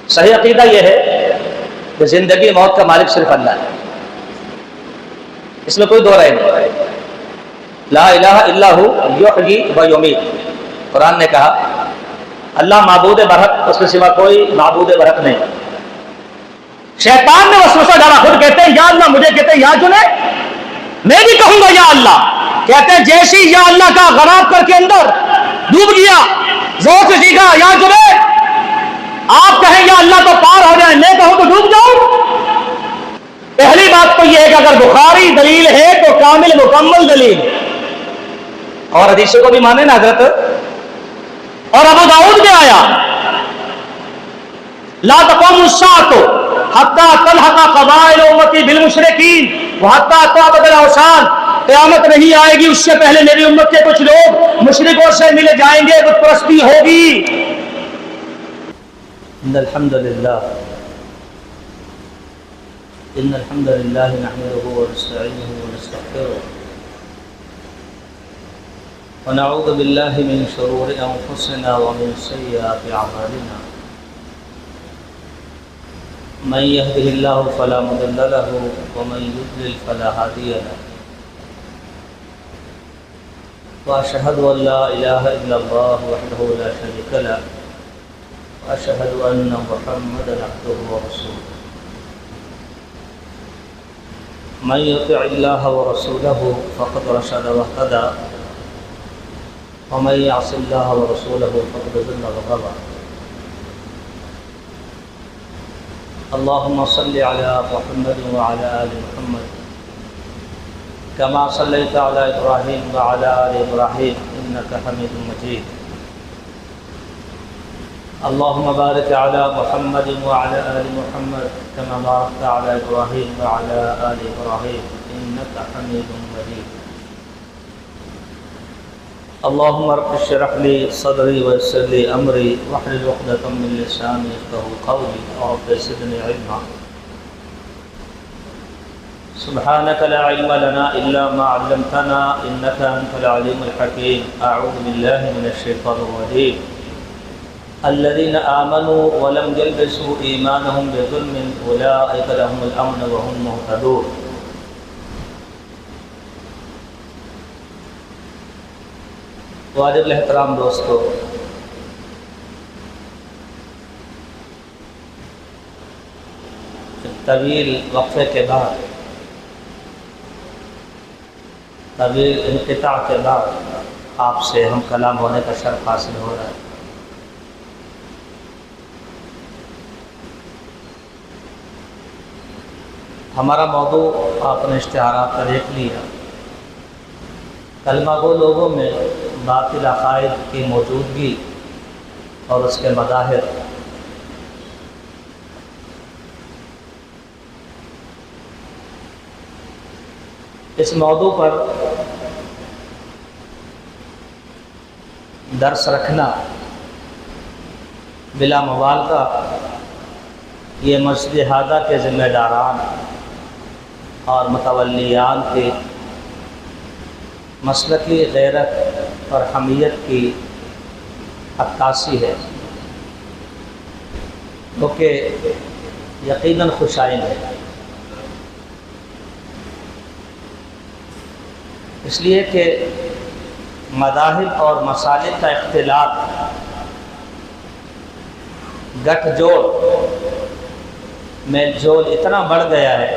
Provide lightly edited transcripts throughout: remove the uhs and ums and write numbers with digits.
صحیح عقیدہ یہ ہے کہ زندگی موت کا مالک صرف اللہ ہے، اس میں کوئی دو رائے نہیں۔ لا الہ الا ہو یحیی و یمیت، قرآن نے کہا اللہ معبود برحق، اس کے سوا کوئی معبود برحق نہیں۔ شیطان نے وسوسہ ڈالا، خود کہتے ہیں یا اللہ، مجھے کہتے ہیں یا جنید، میں بھی کہوں گا یا اللہ، کہتے ہیں جیسی یا اللہ کا غراب کر کے اندر ڈوب گیا، زور سے سیکھا یا جنید، آپ کہیں یا اللہ تو پار ہو جائیں، میں کہوں تو ڈوب جاؤں۔ پہلی بات تو یہ ہے کہ اگر بخاری دلیل ہے تو کامل مکمل دلیل، اور حدیثوں کو بھی مانے نا حضرت۔ اور ابو داؤد میں آیا لا تقوم الساعة حتى تلحق قبائل امتی بالمشرکین وحتى تعبد الاوثان، قیامت نہیں آئے گی اس سے پہلے میری امت کے کچھ لوگ مشرکوں سے ملے جائیں گے، بت پرستی ہوگی۔ ان الحمد للہ نحمده ونستعینه ونستغفره ونعوذ باللہ من شرور انفسنا ومن سیئات اعمالنا، من يهده الله فلا مضل له ومن يضلل فلا هادي له، واشهد ان لا اله الا الله وحده لا شريك له، واشهد ان محمدا عبده ورسوله، من يطع الله ورسوله فقد رشد واهتدى، ومن يعص الله ورسوله فقد ضل وغوى۔ اللهم صل على محمد وعلى آل محمد كما صليت على إبراهيم وعلى آل إبراهيم إنك حميد مجيد۔ اللهم بارك على محمد وعلى آل محمد كما باركت على إبراهيم وعلى آل إبراهيم إنك حميد مجيد۔ اللهم رب اشرح لي صدري ويسر لي امري واحلل عقدة من لساني يفقهوا قولي، رب زدني علما۔ سبحانك لا علم لنا الا ما علمتنا انك انت العليم الحكيم۔ اعوذ بالله من الشيطان الرجيم۔ الذين آمنوا ولم يلبسوا ايمانهم بظلم اولئك لهم الامن وهم مهتدون۔ واجب الاحترام دوستو، طویل وقفے کے بعد، طویل انقطاع کے بعد آپ سے ہم کلام ہونے کا شرف حاصل ہو رہا ہے۔ ہمارا موضوع آپ نے اشتہارات کا دیکھ لیا، کلمہ گو لوگوں میں باطل عقائد کی موجودگی اور اس کے مظاہر۔ اس موضوع پر درس رکھنا بلا مبالغہ یہ مسجد ہادہ کے ذمہ داران اور متولیان کی مسلکی غیرت اور حمیت کی عکاسی ہے، کیونکہ یقیناً خوشائن ہے۔ اس لیے کہ مذاہب اور مسالک کا اختلاف گٹھ جوڑ میل جول اتنا بڑھ گیا ہے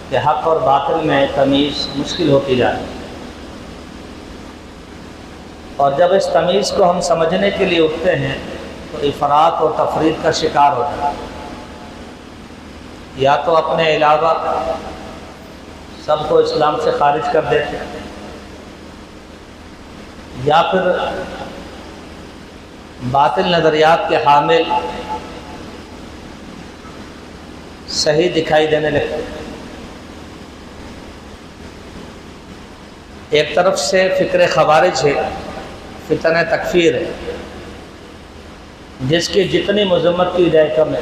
کہ حق اور باطل میں تمیز مشکل ہوتی جا رہی ہے، اور جب اس تمیز کو ہم سمجھنے کے لیے اٹھتے ہیں تو افراط اور تفرید کا شکار ہوتے ہیں۔ یا تو اپنے علاوہ سب کو اسلام سے خارج کر دیتے ہیں، یا پھر باطل نظریات کے حامل صحیح دکھائی دینے لگتے ہیں۔ ایک طرف سے فکر خوارج ہے، فتنہ تکفیر ہے، جس کی جتنی مذمت کی جائے کم ہے،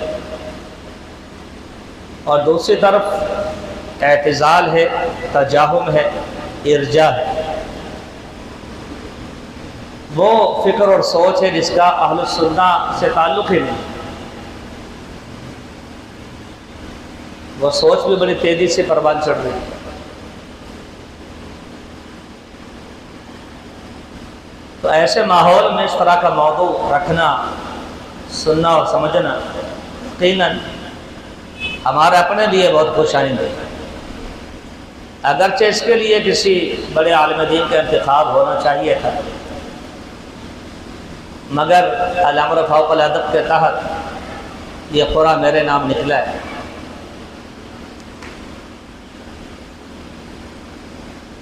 اور دوسری طرف اعتزال ہے، تجاہم ہے، ارجاء ہے۔ وہ فکر اور سوچ ہے جس کا اہل السنہ سے تعلق ہی نہیں، وہ سوچ بھی بڑی تیزی سے پروان چڑھ رہی ہے۔ تو ایسے ماحول میں اس طرح کا موضوع رکھنا، سننا اور سمجھنا یقیناً ہمارے اپنے لیے بہت خوش آئندہ ہے۔ اگرچہ اس کے لیے کسی بڑے عالم دین کا انتخاب ہونا چاہیے تھا، مگر الامر فوق الادب کے تحت یہ قرآن میرے نام نکلا ہے۔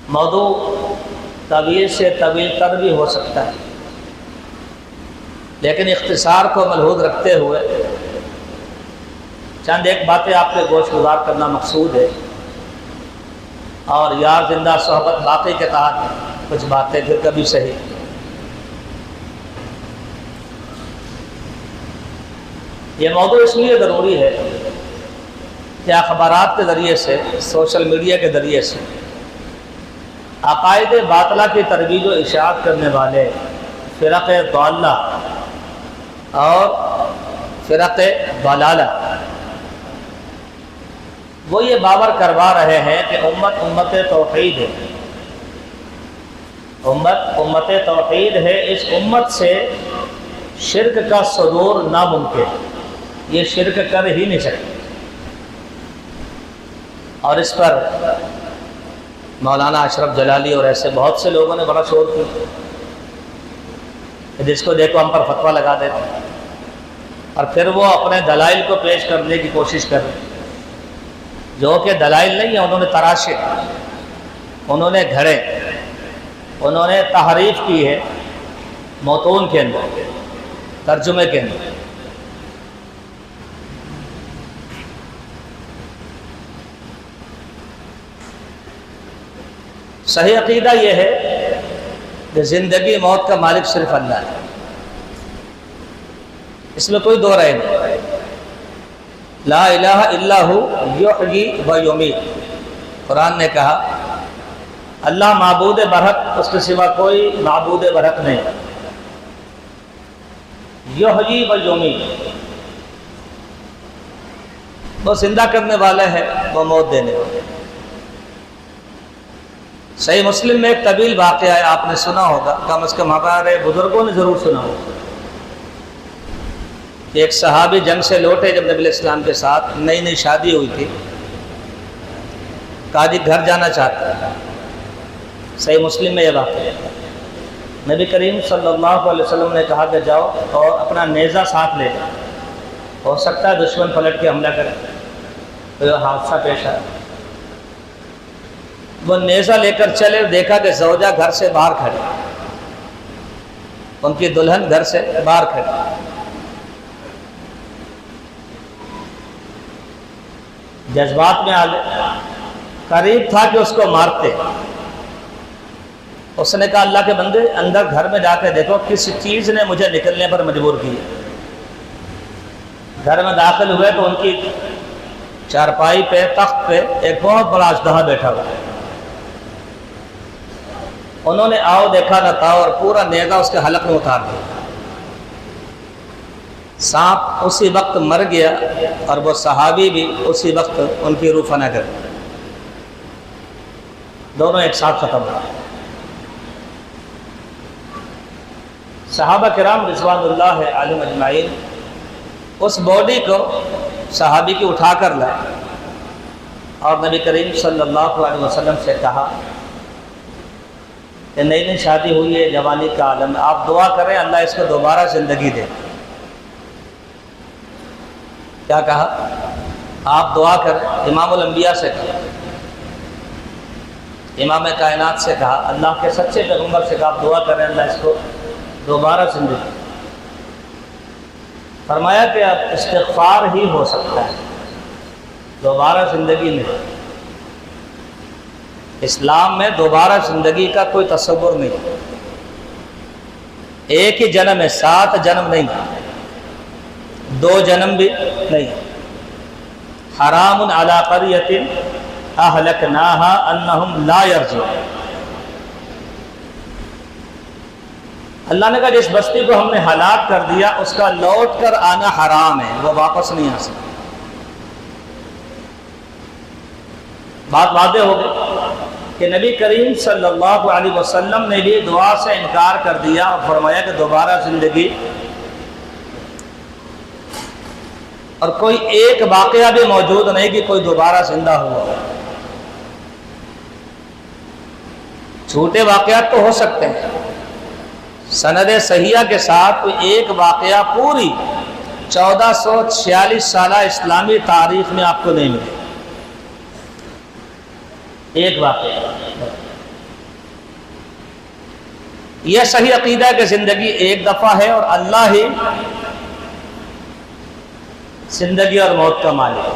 موضوع طویل سے طویل تر بھی ہو سکتا ہے، لیکن اختصار کو ملحوظ رکھتے ہوئے چند ایک باتیں آپ کے گوش گزار کرنا مقصود ہے، اور یار زندہ صحبت باقی کے تحت کچھ باتیں پھر کبھی صحیح۔ یہ موضوع اس لیے ضروری ہے کہ اخبارات کے ذریعے سے، سوشل میڈیا کے ذریعے سے عقائد باطلہ کی ترویج و اشاعت کرنے والے فرق ضالہ اور فرق ضلالہ وہ یہ باور کروا رہے ہیں کہ امت توحید ہے، امت توحید ہے، اس امت سے شرک کا صدور ناممکن، یہ شرک کر ہی نہیں سکتے۔ اور اس پر مولانا اشرف جلالی اور ایسے بہت سے لوگوں نے بڑا شور کیا، جس کو دیکھو ہم پر فتویٰ لگا دیتے ہیں، اور پھر وہ اپنے دلائل کو پیش کرنے کی کوشش کر رہے ہیں، جو کہ دلائل نہیں ہیں، انہوں نے تراشے، انہوں نے گھڑے، انہوں نے تحریف کی ہے متون کے اندر، ترجمے کے اندر۔ صحیح عقیدہ یہ ہے کہ زندگی موت کا مالک صرف اللہ ہے، اس میں کوئی دو رائے نہیں۔ لا الہ الا ہو یحیی و یمیت، قرآن نے کہا اللہ معبود برحق، اس کے سوا کوئی معبود برحق نہیں۔ یحیی و یمیت، وہ زندہ کرنے والا ہے، وہ موت دینے والا ہے۔ صحیح مسلم میں ایک طویل واقعہ ہے، آپ نے سنا ہوگا، کم از کم ہمارے بزرگوں نے ضرور سنا ہوگا، کہ ایک صحابی جنگ سے لوٹے جب نبی علیہ السلام کے ساتھ، نئی نئی شادی ہوئی تھی، کہا جی گھر جانا چاہتا ہے۔ صحیح مسلم میں یہ واقعہ ہے، نبی کریم صلی اللہ علیہ وسلم نے کہا کہ جاؤ اور اپنا نیزہ ساتھ لے جاؤ، ہو سکتا ہے دشمن پلٹ کے حملہ کرے، تو یہ حادثہ پیش آیا۔ وہ نیزہ لے کر چلے، دیکھا کہ زوجہ گھر سے باہر کھڑی، ان کی دلہن گھر سے باہر کھڑی۔ جذبات میں آ گئے، قریب تھا کہ اس کو مارتے۔ اس نے کہا اللہ کے بندے اندر گھر میں جا کے دیکھو کس چیز نے مجھے نکلنے پر مجبور کیا۔ گھر میں داخل ہوئے تو ان کی چارپائی پہ، تخت پہ ایک بہت بڑا اژدہا بیٹھا ہوا ہے۔ انہوں نے آؤ دیکھا نہ تھا اور پورا نیزہ اس کے حلق میں اتار دیا۔ سانپ اسی وقت مر گیا اور وہ صحابی بھی اسی وقت ان کی روح فنا کر گئی، دونوں ایک ساتھ ختم ہو۔ صحابہ کرام رضوان اللہ علیہم اجمعین اس باڈی کو صحابی کی اٹھا کر لائے اور نبی کریم صلی اللہ علیہ وسلم سے کہا کہ نئی نئی شادی ہوئی ہے، جوانی کا عالم ہے، آپ دعا کریں اللہ اس کو دوبارہ زندگی دے۔ کیا کہا؟ آپ دعا کریں، امام الانبیاء سے کہا، امام کائنات سے کہا، اللہ کے سچے پیغمبر سے کہا آپ دعا کریں اللہ اس کو دوبارہ زندگی۔ فرمایا کہ اب استغفار ہی ہو سکتا ہے، دوبارہ زندگی نہیں۔ اسلام میں دوبارہ زندگی کا کوئی تصور نہیں، ایک ہی جنم ہے، 7 جنم نہیں، 2 جنم بھی نہیں۔ حرام علی قریۃ اہلکناها انہم لا یرجعون، اللہ نے کہا جس بستی کو ہم نے ہلاک کر دیا اس کا لوٹ کر آنا حرام ہے، وہ واپس نہیں آ سکتا۔ بات واضح ہو گئی کہ نبی کریم صلی اللہ علیہ وسلم نے بھی دعا سے انکار کر دیا اور فرمایا کہ دوبارہ زندگی، اور کوئی ایک واقعہ بھی موجود نہیں کہ کوئی دوبارہ زندہ ہوا۔ چھوٹے واقعات تو ہو سکتے ہیں، سند صحیحہ کے ساتھ کوئی ایک واقعہ پوری 1446 سالہ اسلامی تاریخ میں آپ کو نہیں ملے، ایک واقعہ۔ یہ صحیح عقیدہ ہے کہ زندگی ایک دفعہ ہے اور اللہ ہی زندگی اور موت کا مالک ہے۔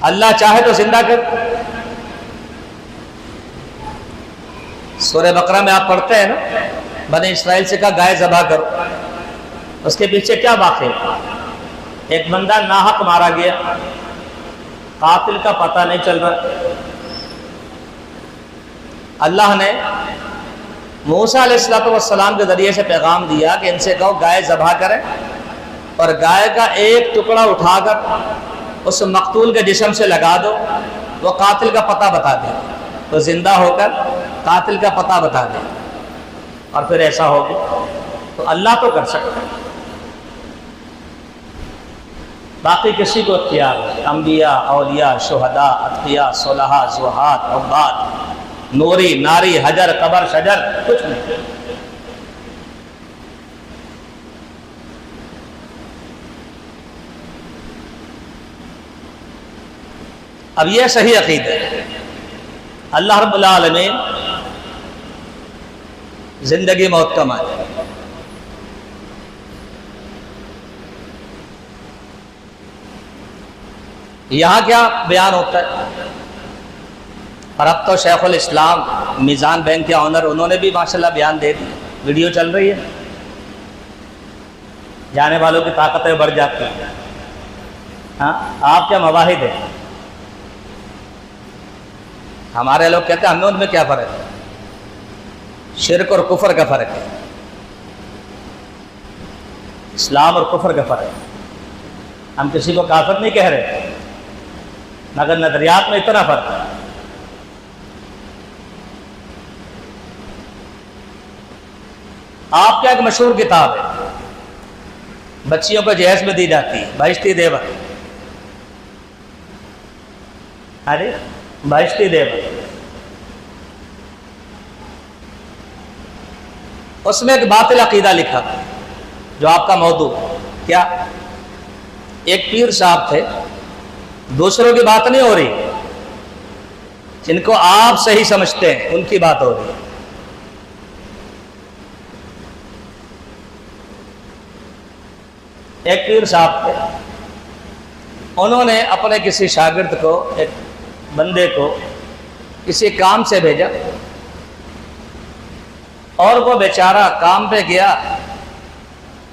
اللہ چاہے تو زندہ کر۔ سورہ بقرہ میں آپ پڑھتے ہیں نا، بنی اسرائیل سے کہا گائے ذبح کرو، اس کے پیچھے کیا واقع ہے؟ ایک بندہ ناحق مارا گیا، قاتل کا پتہ نہیں چل رہا۔ اللہ نے موسیٰ علیہ السلام کے ذریعے سے پیغام دیا کہ ان سے کہو گائے ذبح کریں اور گائے کا ایک ٹکڑا اٹھا کر اس مقتول کے جسم سے لگا دو، وہ قاتل کا پتہ بتا دے، تو زندہ ہو کر قاتل کا پتہ بتا دے، اور پھر ایسا ہوگا۔ تو اللہ تو کر سکتا ہے، باقی کسی کو اختیار ہے۔ انبیاء، اولیاء، شہداء، اتقیاء، صلحاء، زہاد، عباد، نوری، ناری، حجر، قبر، شجر، کچھ نہیں۔ اب یہ صحیح عقیدہ ہے، اللہ رب العالمین زندگی موت کا مالک ہے۔ یہاں کیا بیان ہوتا ہے؟ اور اب تو شیخ الاسلام میزان بینک کے آنر، انہوں نے بھی ماشاءاللہ بیان دے دی، ویڈیو چل رہی ہے، جانے والوں کی طاقتیں بڑھ جاتی ہیں۔ ہاں، آپ کیا مواہد ہیں؟ ہمارے لوگ کہتے ہیں ہمیں ان میں کیا فرق ہے؟ شرک اور کفر کا فرق ہے، اسلام اور کفر کا فرق ہے۔ ہم کسی کو کافر نہیں کہہ رہے، مگر نظریات میں اتنا فرق ہے۔ آپ کیا ایک مشہور کتاب ہے، بچیوں کو جہیز میں دی جاتی ہے، بہشتی دیور، ارے بہشتی دیور، اس میں ایک باطل عقیدہ لکھا جو آپ کا موضوع کیا؟ ایک پیر صاحب تھے، دوسروں کی بات نہیں ہو رہی، جن کو آپ صحیح سمجھتے ہیں ان کی بات ہو رہی ہے۔ ایک پیر صاحب تھے، انہوں نے اپنے کسی شاگرد کو، ایک بندے کو کسی کام سے بھیجا، اور وہ بیچارہ کام پہ گیا،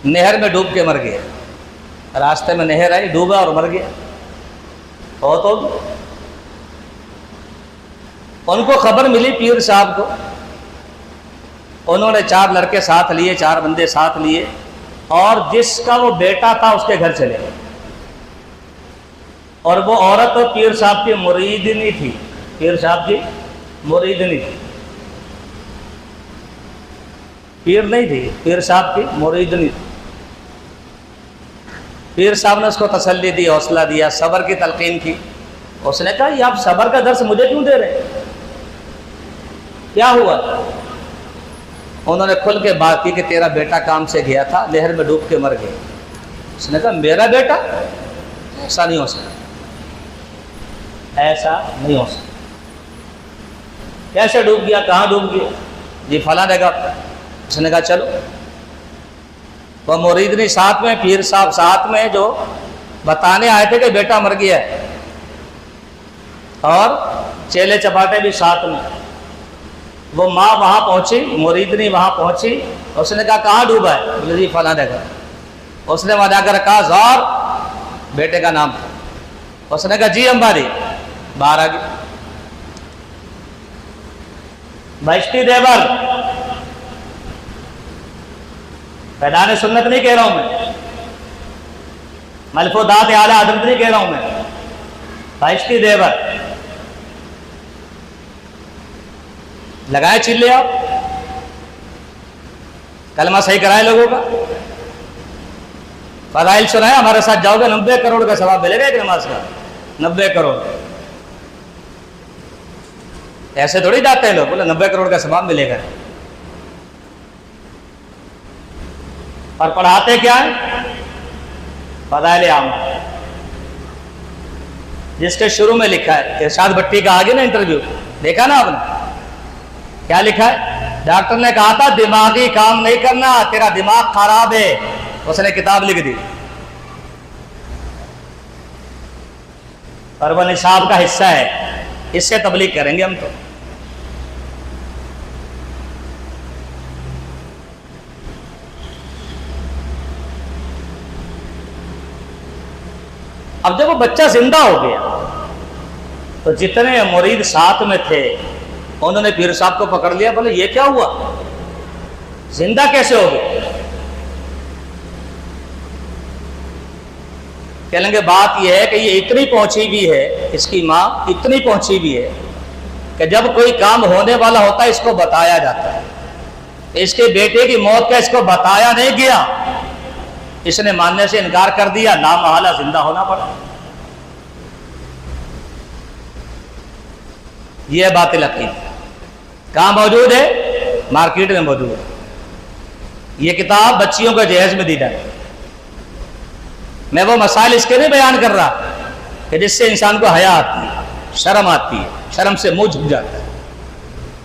نہر میں ڈوب کے مر گیا۔ راستے میں نہر آئی، ڈوبا اور مر گیا۔ بہت ہو گیا۔ ان کو خبر ملی پیر صاحب کو، انہوں نے 4 لڑکے ساتھ لیے، 4 بندے ساتھ لیے، اور جس کا وہ بیٹا تھا اس کے گھر چلے گئے، اور وہ عورت پیر صاحب کی مریدنی تھی، پیر صاحب کی مریدنی تھی، پیر نہیں تھی، پیر صاحب کی مریدنی تھی۔ پیر صاحب نے اس کو تسلی دی، حوصلہ دیا، صبر کی تلقین کی۔ اس نے کہا یہ آپ صبر کا درس مجھے کیوں دے رہے ہیں؟ کیا ہوا؟ انہوں نے کھل کے بات کی کہ تیرا بیٹا کام سے گیا تھا، نہر میں ڈوب کے مر گیا۔ اس نے کہا میرا بیٹا؟ ایسا نہیں ہو سکتا، ایسا نہیں ہو سکتا۔ کیسے ڈوب گیا؟ کہاں ڈوب گیا؟ جی فلاں جگہ۔ اس نے کہا چلو۔ وہ مریدنی ساتھ میں، پیر صاحب ساتھ میں، جو بتانے آئے تھے کہ بیٹا مر گیا ہے، اور چیلے چپاٹے بھی ساتھ میں۔ وہ ماں وہاں پہنچی، مریدنی وہاں پہنچی، اس نے کہا کہاں ڈوبا ہے؟ بولے جی فلاں جگہ۔ اس نے وہاں جا کر کہا زور، بیٹے کا نام تھا۔ اس نے کہا جی امباری، باہر آ گئی۔ بہشتی دیور، فیضان سنت نہیں کہہ رہا ہوں میں، ملفوظات اعلیٰ حضرت نہیں کہہ رہا ہوں میں، بہشتی دیور لگائے چلے آپ، کلمہ صحیح کرائے لوگوں کا، فضائل سنائے، ہمارے ساتھ جاؤ گے 90 کروڑ کا ثواب ملے گا ایک نماز کا، 90 کروڑ۔ ایسے تھوڑی جاتے ہیں لوگ، بولے 90 کروڑ کا ثواب ملے گا۔ اور پڑھاتے کیا ہیں؟ فضائل عامہ، جس کے شروع میں لکھا ہے، ارشاد بھٹی کا آگے نا انٹرویو دیکھا نا آپ نے، کیا لکھا ہے؟ ڈاکٹر نے کہا تھا دماغی کام نہیں کرنا، تیرا دماغ خراب ہے، اس نے کتاب لکھ دی، اور وہ نصاب کا حصہ ہے، اس سے تبلیغ کریں گے ہم تو۔ اب جب وہ بچہ زندہ ہو گیا تو جتنے مرید ساتھ میں تھے انہوں نے پیر صاحب کو پکڑ لیا، بولے یہ کیا ہوا، زندہ کیسے ہو گئے؟ کہنے گے بات یہ ہے کہ یہ اتنی پہنچی بھی ہے، اس کی ماں اتنی پہنچی بھی ہے کہ جب کوئی کام ہونے والا ہوتا ہے اس کو بتایا جاتا ہے، اس کے بیٹے کی موت کا اس کو بتایا نہیں گیا، اس نے ماننے سے انکار کر دیا، لامحالہ زندہ ہونا پڑا۔ یہ باطل عقیدہ کہاں موجود ہے؟ مارکیٹ میں موجود ہے۔ یہ کتاب بچیوں کو جہیز میں دی جاتی ہے۔ میں وہ مسائل اس کے نہیں بیان کر رہا کہ جس سے انسان کو حیا آتی ہے، شرم آتی ہے، شرم سے منہ جھک جاتا ہے،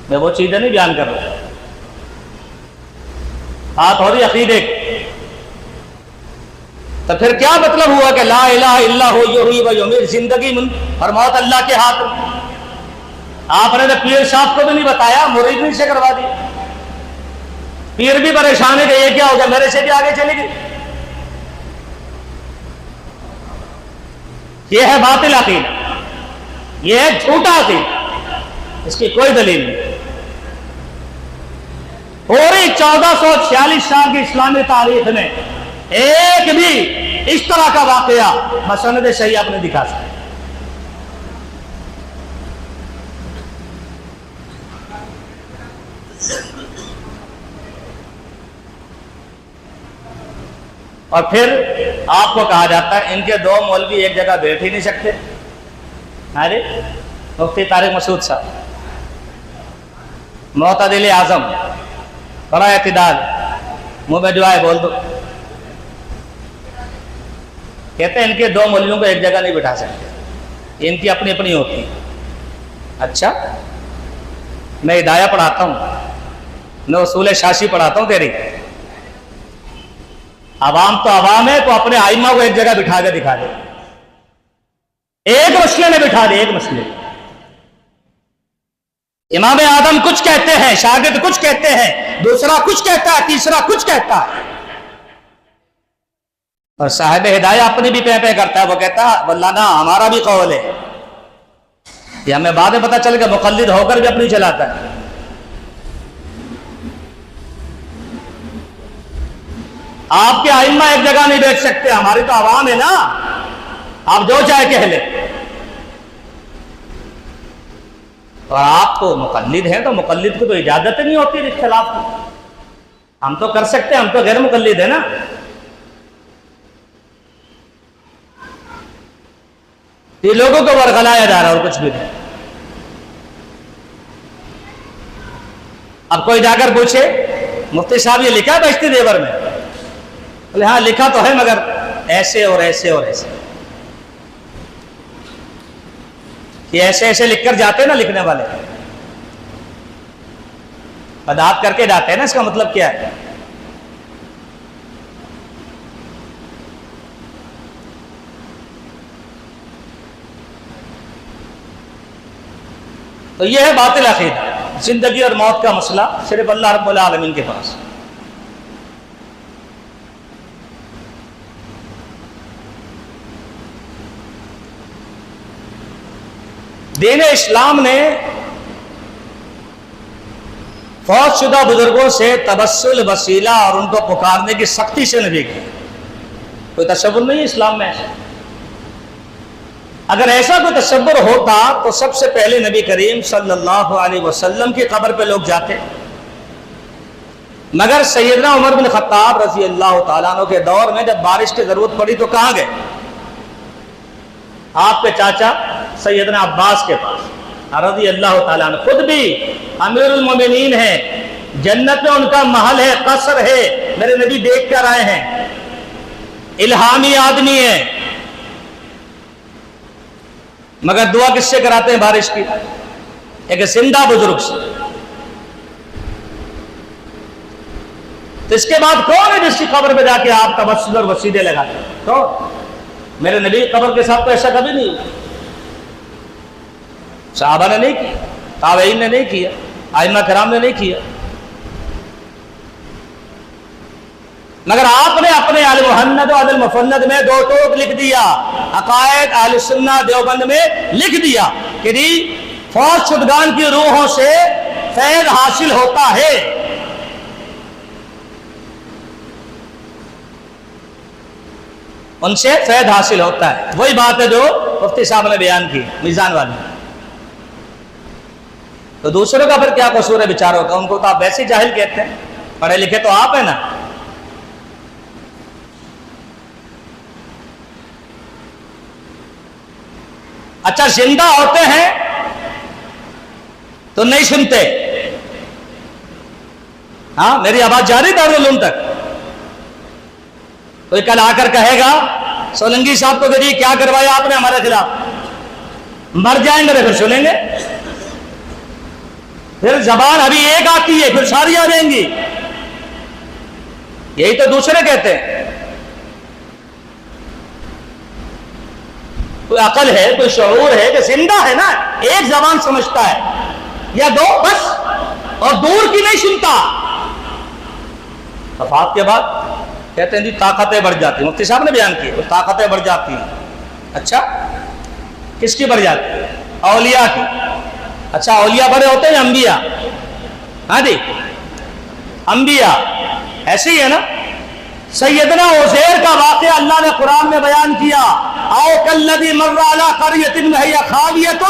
میں وہ چیزیں نہیں بیان کر رہا۔ بات ہو رہی عقیدے کی، تو پھر کیا مطلب ہوا کہ لا الہ الا ہو یحیی و یمیت، زندگی اور موت اللہ کے ہاتھ میں؟ آپ نے تو پیر صاحب کو بھی نہیں بتایا، مرید بھی سے کروا دی، پیر بھی پریشان ہے کہ یہ کیا ہو گیا، میرے سے بھی آگے چلے گی۔ یہ ہے باطل عقیدہ، یہ ہے جھوٹا عقیدہ، اس کی کوئی دلیل نہیں۔ پوری 1446 سال کی اسلامی تاریخ میں ایک بھی اس طرح کا واقعہ مسند صحیح آپ نے دکھا سکتے۔ اور پھر آپ کو کہا جاتا ہے ان کے دو مولوی ایک جگہ بیٹھ ہی نہیں سکتے۔ ارے مفتی طارق مسعود صاحب معتدل اعظم، بڑا اعتدال، منہ میں جو آئے بول دو، کہتے ہیں ان کے دو مولویوں کو ایک جگہ نہیں بٹھا سکتے، ان کی اپنی اپنی ہوتی ہے۔ اچھا، میں ہدایہ پڑھاتا ہوں، میں اصول شاشی پڑھاتا ہوں تیری، عوام تو عوام ہے، تو اپنے آئمہ کو ایک جگہ بٹھا کے دکھا دے، ایک مسئلے میں بٹھا دے، ایک مسئلے۔ امام اعظم کچھ کہتے ہیں، شاگرد کچھ کہتے ہیں، دوسرا کچھ کہتا ہے، تیسرا کچھ کہتا ہے، اور صاحب ہدایہ اپنی بھی پہ کرتا ہے، وہ کہتا ہے واللہ نا ہمارا بھی قول ہے۔ یہ ہمیں بعد میں پتہ چل گیا مقلد ہو کر بھی اپنی چلاتا ہے۔ آپ کے ائمہ ایک جگہ نہیں بیٹھ سکتے، ہماری تو عوام ہے نا، آپ جو چاہے کہہ لیں، اور آپ تو مقلد ہیں تو مقلد کو تو اجازت نہیں ہوتی اختلاف کی، ہم تو کر سکتے ہیں، ہم تو غیر مقلد ہیں نا۔ یہ لوگوں کو ورغلایا جا رہا اور کچھ بھی نہیں۔ اب کوئی جا کر پوچھے مفتی صاحب یہ لکھا ہے بہشتی دیور میں؟ بولے ہاں لکھا تو ہے، مگر ایسے اور ایسے اور ایسے، یہ ایسے ایسے لکھ کر جاتے ہیں نا لکھنے والے، بدعت کر کے جاتے ہیں نا، اس کا مطلب کیا ہے؟ تو یہ ہے باطل عقیدہ، زندگی اور موت کا مسئلہ صرف اللہ رب العالمین کے پاس۔ دین اسلام نے فوت شدہ بزرگوں سے تبسل وسیلہ اور ان کو پکارنے کی سختی سے نہیں کی، کوئی تصور نہیں ہے اسلام میں ایسا۔ اگر ایسا کوئی تصور ہوتا تو سب سے پہلے نبی کریم صلی اللہ علیہ وسلم کی قبر پہ لوگ جاتے، مگر سیدنا عمر بن خطاب رضی اللہ تعالیٰ عنہ کے دور میں جب بارش کی ضرورت پڑی تو کہاں گئے؟ آپ کے چاچا سیدنا عباس کے پاس رضی اللہ تعالیٰ عنہ، خود بھی امیر المومنین ہیں، جنت میں ان کا محل ہے، قصر ہے، میرے نبی دیکھ کر آئے ہیں، الہامی آدمی ہیں، مگر دعا کس سے کراتے ہیں بارش کی؟ ایک زندہ بزرگ سے۔ تو اس کے بعد کون ہے جس کی قبر پہ جا کے آپ تبسم اور وسیلے لگاتے ہیں؟ کون؟ میرے نبی قبر کے ساتھ تو ایسا کبھی نہیں ہوا، صحابہ نے نہیں کیا، تابعین نے نہیں کیا، ائمہ کرام نے نہیں کیا، مگر آپ نے اپنے المحند و المفند میں دو ٹوک لکھ دیا، عقائد اہل سنہ دیوبند میں لکھ دیا کہ فوت شدگان کی روحوں سے فیض حاصل ہوتا ہے۔ ان سے فیض حاصل ہوتا ہے، وہی بات ہے جو مفتی صاحب نے بیان کی میزان والی۔ تو دوسروں کا پھر کیا قصور ہے بیچاروں کا؟ ان کو تو آپ ویسے ہی جاہل کہتے ہیں، پڑھے لکھے تو آپ ہیں نا۔ اچھا، زندہ ہوتے ہیں تو نہیں سنتے، ہاں میری آواز جاری دارالعلوم تک؟ کوئی کل آ کر کہے گا سولنگی صاحب کو کہ کیا کروایا آپ نے ہمارے خلاف، مر جائیں گے پھر سنیں گے، پھر زبان ابھی ایک آتی ہے پھر ساری آ جائیں گی، یہی تو دوسرے کہتے ہیں۔ کوئی عقل ہے، کوئی شعور ہے کہ زندہ ہے نا، ایک زبان سمجھتا ہے یا دو بس، اور دور کی نہیں سنتا۔ وفات کے بعد کہتے ہیں جی طاقتیں بڑھ جاتی ہیں، مفتی صاحب نے بیان کی، وہ طاقتیں بڑھ جاتی ہیں۔ اچھا، کس کی بڑھ جاتی ہے؟ اولیاء کی۔ اچھا، اولیاء بڑے ہوتے ہیں یا انبیاء؟ ہاں جی، انبیاء ایسے ہی ہے نا۔ سیدنا عزیر کا واقعہ اللہ نے قرآن میں بیان کیا، او کالذی مر علی قریۃ وہی خاویۃ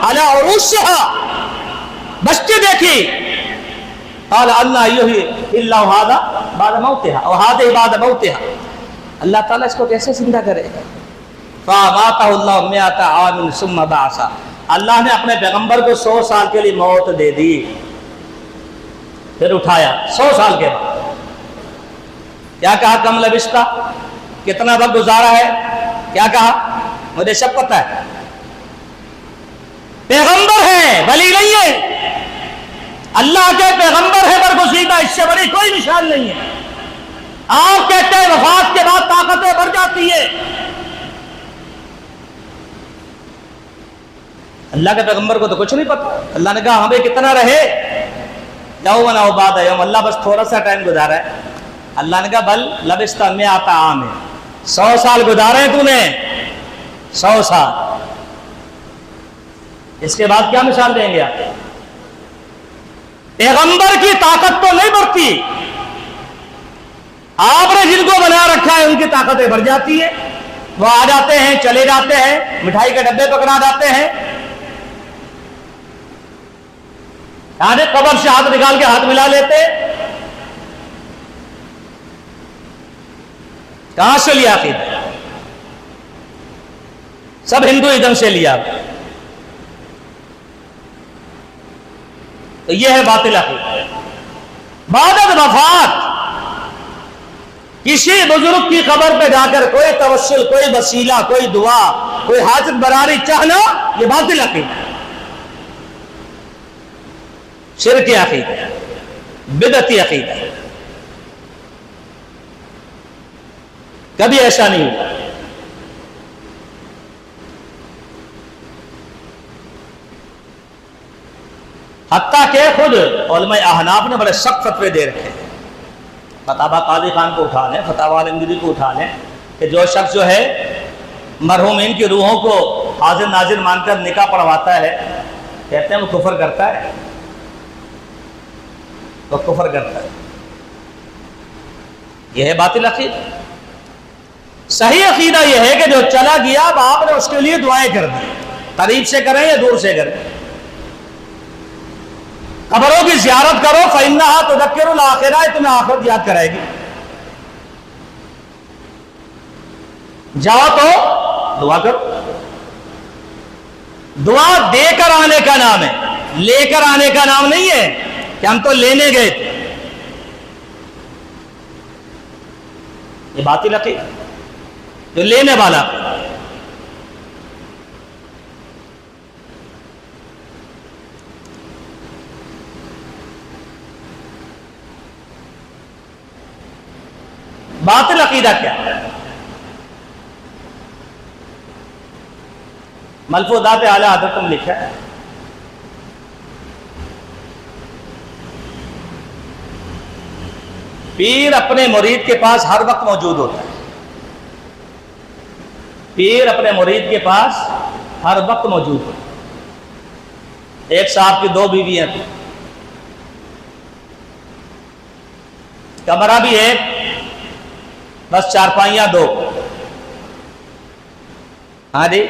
علی عروشها، بستی دیکھی، قال اللہ یحیی اللہ ھذا بعد موتها او ھذا بعد موتها، اللہ تعالیٰ اس کو کیسے زندہ کرے گا؟ فاماتہ اللہ مئۃ عام ثم بعث، اللہ نے اپنے پیغمبر کو 100 سال کے لیے موت دے دی، پھر اٹھایا 100 سال کے بعد۔ کیا کہا؟ کم لبستہ، کتنا وقت گزارا ہے؟ کیا کہا؟ مجھے سب پتہ ہے، پیغمبر ہے ولی نہیں ہے، اللہ کے پیغمبر ہے برگزیدہ، اس سے بڑی کوئی مثال نہیں ہے۔ آپ کہتے ہیں وفات کے بعد طاقتیں بڑھ جاتی ہے، اللہ کے پیغمبر کو تو کچھ نہیں پتا۔ اللہ نے کہا ہمیں کتنا رہے، یوم او بعد یوم، اللہ بس تھوڑا سا ٹائم گزارا ہے۔ اللہ نے کہا بل لبثت مئۃ عام، 100 سال گزارے ہیں تو نے، 100 سال، اس کے بعد کیا مثال دیں گے آپ؟ پیغمبر کی طاقت تو نہیں بڑھتی، آپ نے جن کو بنا رکھا ہے ان کی طاقتیں بڑھ جاتی ہے، وہ آ جاتے ہیں چلے جاتے ہیں، مٹھائی کے ڈبے پکڑا جاتے ہیں، یعنی قبر سے ہاتھ نکال کے ہاتھ ملا لیتے۔ کہاں سے لیا عقیدہ؟ سب ہندوازم سے لیا۔ تو یہ ہے باطل عقیدہ۔ بعد وفات کسی بزرگ کی قبر پہ جا کر کوئی توسل، کوئی وسیلہ، کوئی دعا، کوئی حاجت براری چاہنا، یہ باطل عقیدہ، شرک عقیدہ، بدعتی عقیدہ، کبھی ایسا نہیں ہوا۔ حتیٰ کہ خود علماء احناف نے بڑے سخت فتوے دے رکھے ہیں، فتاوی قاضی خان کو اٹھا لیں، فتاوی عالمگیری کو اٹھا لیں، کہ جو شخص جو ہے مرحومین کی روحوں کو حاضر ناظر مان کر نکاح پڑھواتا ہے، کہتے ہیں وہ کفر کرتا ہے، وہ کفر کرتا ہے۔ یہ ہے باطل عقیدہ۔ صحیح عقیدہ یہ ہے کہ جو چلا گیا اب آپ نے اس کے لیے دعائیں کر دی، قریب سے کریں یا دور سے کریں۔ قبروں کی زیارت کرو، فإنها تذکر الآخرہ، تمہیں آخرت یاد کرائے گی۔ جاؤ تو دعا کرو۔ دعا دے کر آنے کا نام ہے، لے کر آنے کا نام نہیں ہے کہ ہم تو لینے گئے تھے۔ یہ باطل عقیدہ جو لینے والا۔ باطل عقیدہ کیا ہے؟ ملفوظات اعلی حضرت میں لکھا ہے پیر اپنے مرید کے پاس ہر وقت موجود ہوتا ہے۔ پیر اپنے مرید کے پاس ہر وقت موجود ہوتا ہے۔ ایک صاحب کی 2 بیویاں تھیں، کمرہ بھی ایک، بس چارپائیاں 2۔ ہاں جی،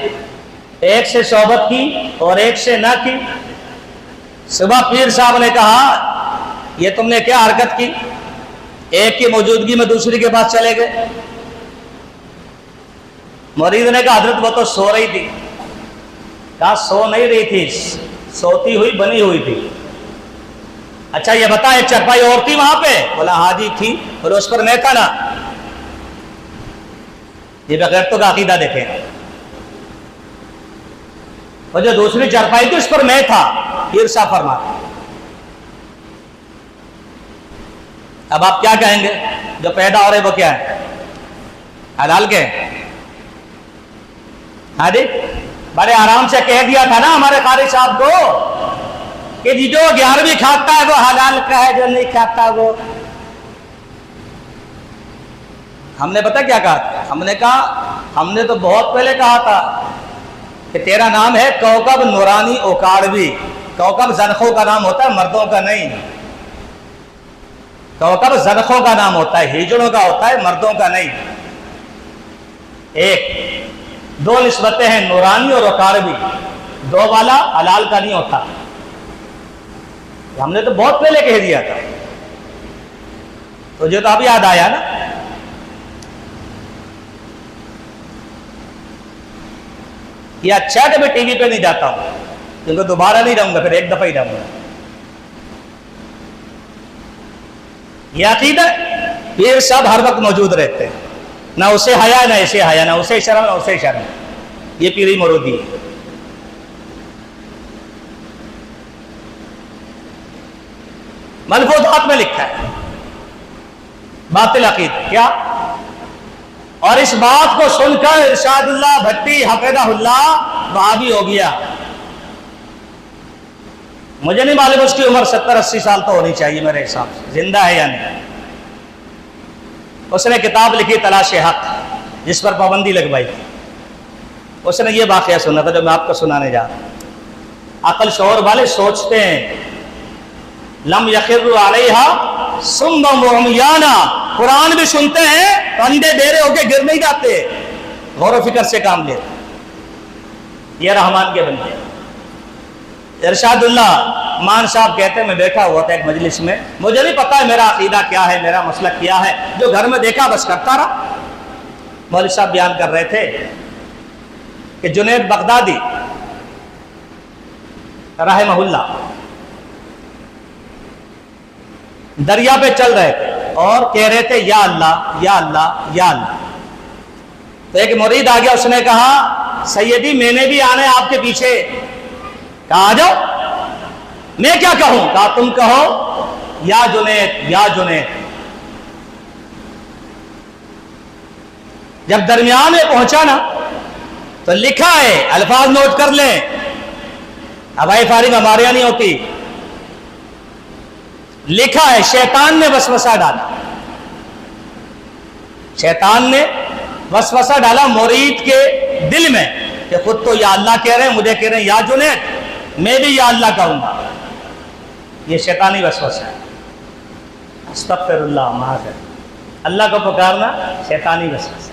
ایک سے صحبت کی اور ایک سے نہ کی۔ صبح پیر صاحب نے کہا یہ تم نے کیا حرکت کی؟ ایک کی موجودگی میں دوسری کے پاس چلے گئے۔ مرید نے کہا حضرت وہ تو سو رہی تھی۔ کہا سو نہیں رہی تھی، سوتی ہوئی بنی ہوئی تھی۔ اچھا یہ بتا ایک چرپائی اور تھی وہاں پہ؟ بولا ہاں جی تھی، اور اس پر میں تھا نا۔ یہ بغیرتوں کا عقیدہ دیکھیں۔ اور جو دوسری چرپائی تھی اس پر میں تھا، پیر صاحب فرماتے۔ اب آپ کیا کہیں گے؟ جو پیدا ہو رہے وہ کیا ہے؟ حلال کے؟ ہاں جی، بڑے آرام سے کہہ دیا تھا نا ہمارے قاری صاحب کو کہ جی جو 11ویں کھاتا ہے وہ حلال کا ہے، جو نہیں کھاتا وہ۔ ہم نے پتہ کیا کہا تھا؟ ہم نے کہا ہم نے تو بہت پہلے کہا تھا کہ تیرا نام ہے کوكب نورانی اوکاڑوی۔ کوكب زنخوں کا نام ہوتا ہے، مردوں کا نہیں۔ کوكب زنخوں کا نام ہوتا ہے، ہجڑوں کا ہوتا ہے، مردوں کا نہیں۔ ایک 2 نسبتیں ہیں، نورانی اور اوکاڑوی، 2 والا حلال کا نہیں ہوتا۔ ہم نے تو بہت پہلے کہہ دیا تھا، تو اب یاد آیا نا۔ یہ اچھا کہ میں ٹی وی پہ نہیں جاتا ہوں، کیونکہ دوبارہ نہیں رہوں گا، پھر ایک دفعہ ہی رہوں گا۔ یہ عقیدہ پیر صاحب ہر وقت موجود رہتے ہیں، نہ اسے حیا نہ اسے حیا، نہ اسے شرم نہ اسے شرم۔ یہ پیری مرودی ہے۔ ملفوظات میں لکھا ہے باطل عقیدہ کیا؟ اور اس بات کو سن کر ارشاد اللہ بھٹی حفظہ اللہ وہابی ہو گیا۔ مجھے نہیں معلوم اس کی عمر 70-80 سال تو ہونی چاہیے میرے حساب سے، زندہ ہے یا نہیں۔ اس نے کتاب لکھی تلاش حق، جس پر پابندی لگوائی تھی۔ اس نے یہ واقعہ سنا تھا جو میں آپ کو سنانے جا رہا ہوں۔ عقل شعور والے سوچتے ہیں لم یخروا علیہا صما وعمیانا، قرآن بھی سنتے ہیں تو اندھے بہرے ہو کے گر نہیں جاتے، غور و فکر سے کام لیتے۔ یہ رحمان کے بندے۔ ارشاد اللہ مان صاحب کہتے ہیں میں بیٹھا ہوا تھا ایک مجلس میں، مجھے نہیں پتا ہے میرا عقیدہ کیا ہے، میرا مسلک کیا ہے، جو گھر میں دیکھا بس کرتا رہا۔ مولوی صاحب بیان کر رہے تھے کہ جنید بغدادی رحمہ اللہ دریا پہ چل رہے تھے اور کہہ رہے تھے یا اللہ یا اللہ یا اللہ۔ تو ایک مرید آ گیا، اس نے کہا سیدی میں نے بھی آنا ہے آپ کے پیچھے۔ کہا آ جاؤ۔ میں کیا کہوں؟ کہا تم کہو یا جنید یا جنید۔ جب درمیان میں پہنچا نا تو لکھا ہے، الفاظ نوٹ کر لیں، ہوائی فارغ ہمارے یہاں نہیں ہوتی۔ لکھا ہے شیطان نے وسوسہ ڈالا، شیطان نے وسوسہ ڈالا مرید کے دل میں کہ خود تو یا اللہ کہہ رہے ہیں، مجھے کہہ رہے ہیں یا جنید، میں بھی یا اللہ کہوں گا۔ یہ شیطانی وسوسہ ہے۔ استغفر اللہ، معاذ اللہ کو پکارنا شیطانی وسوسہ۔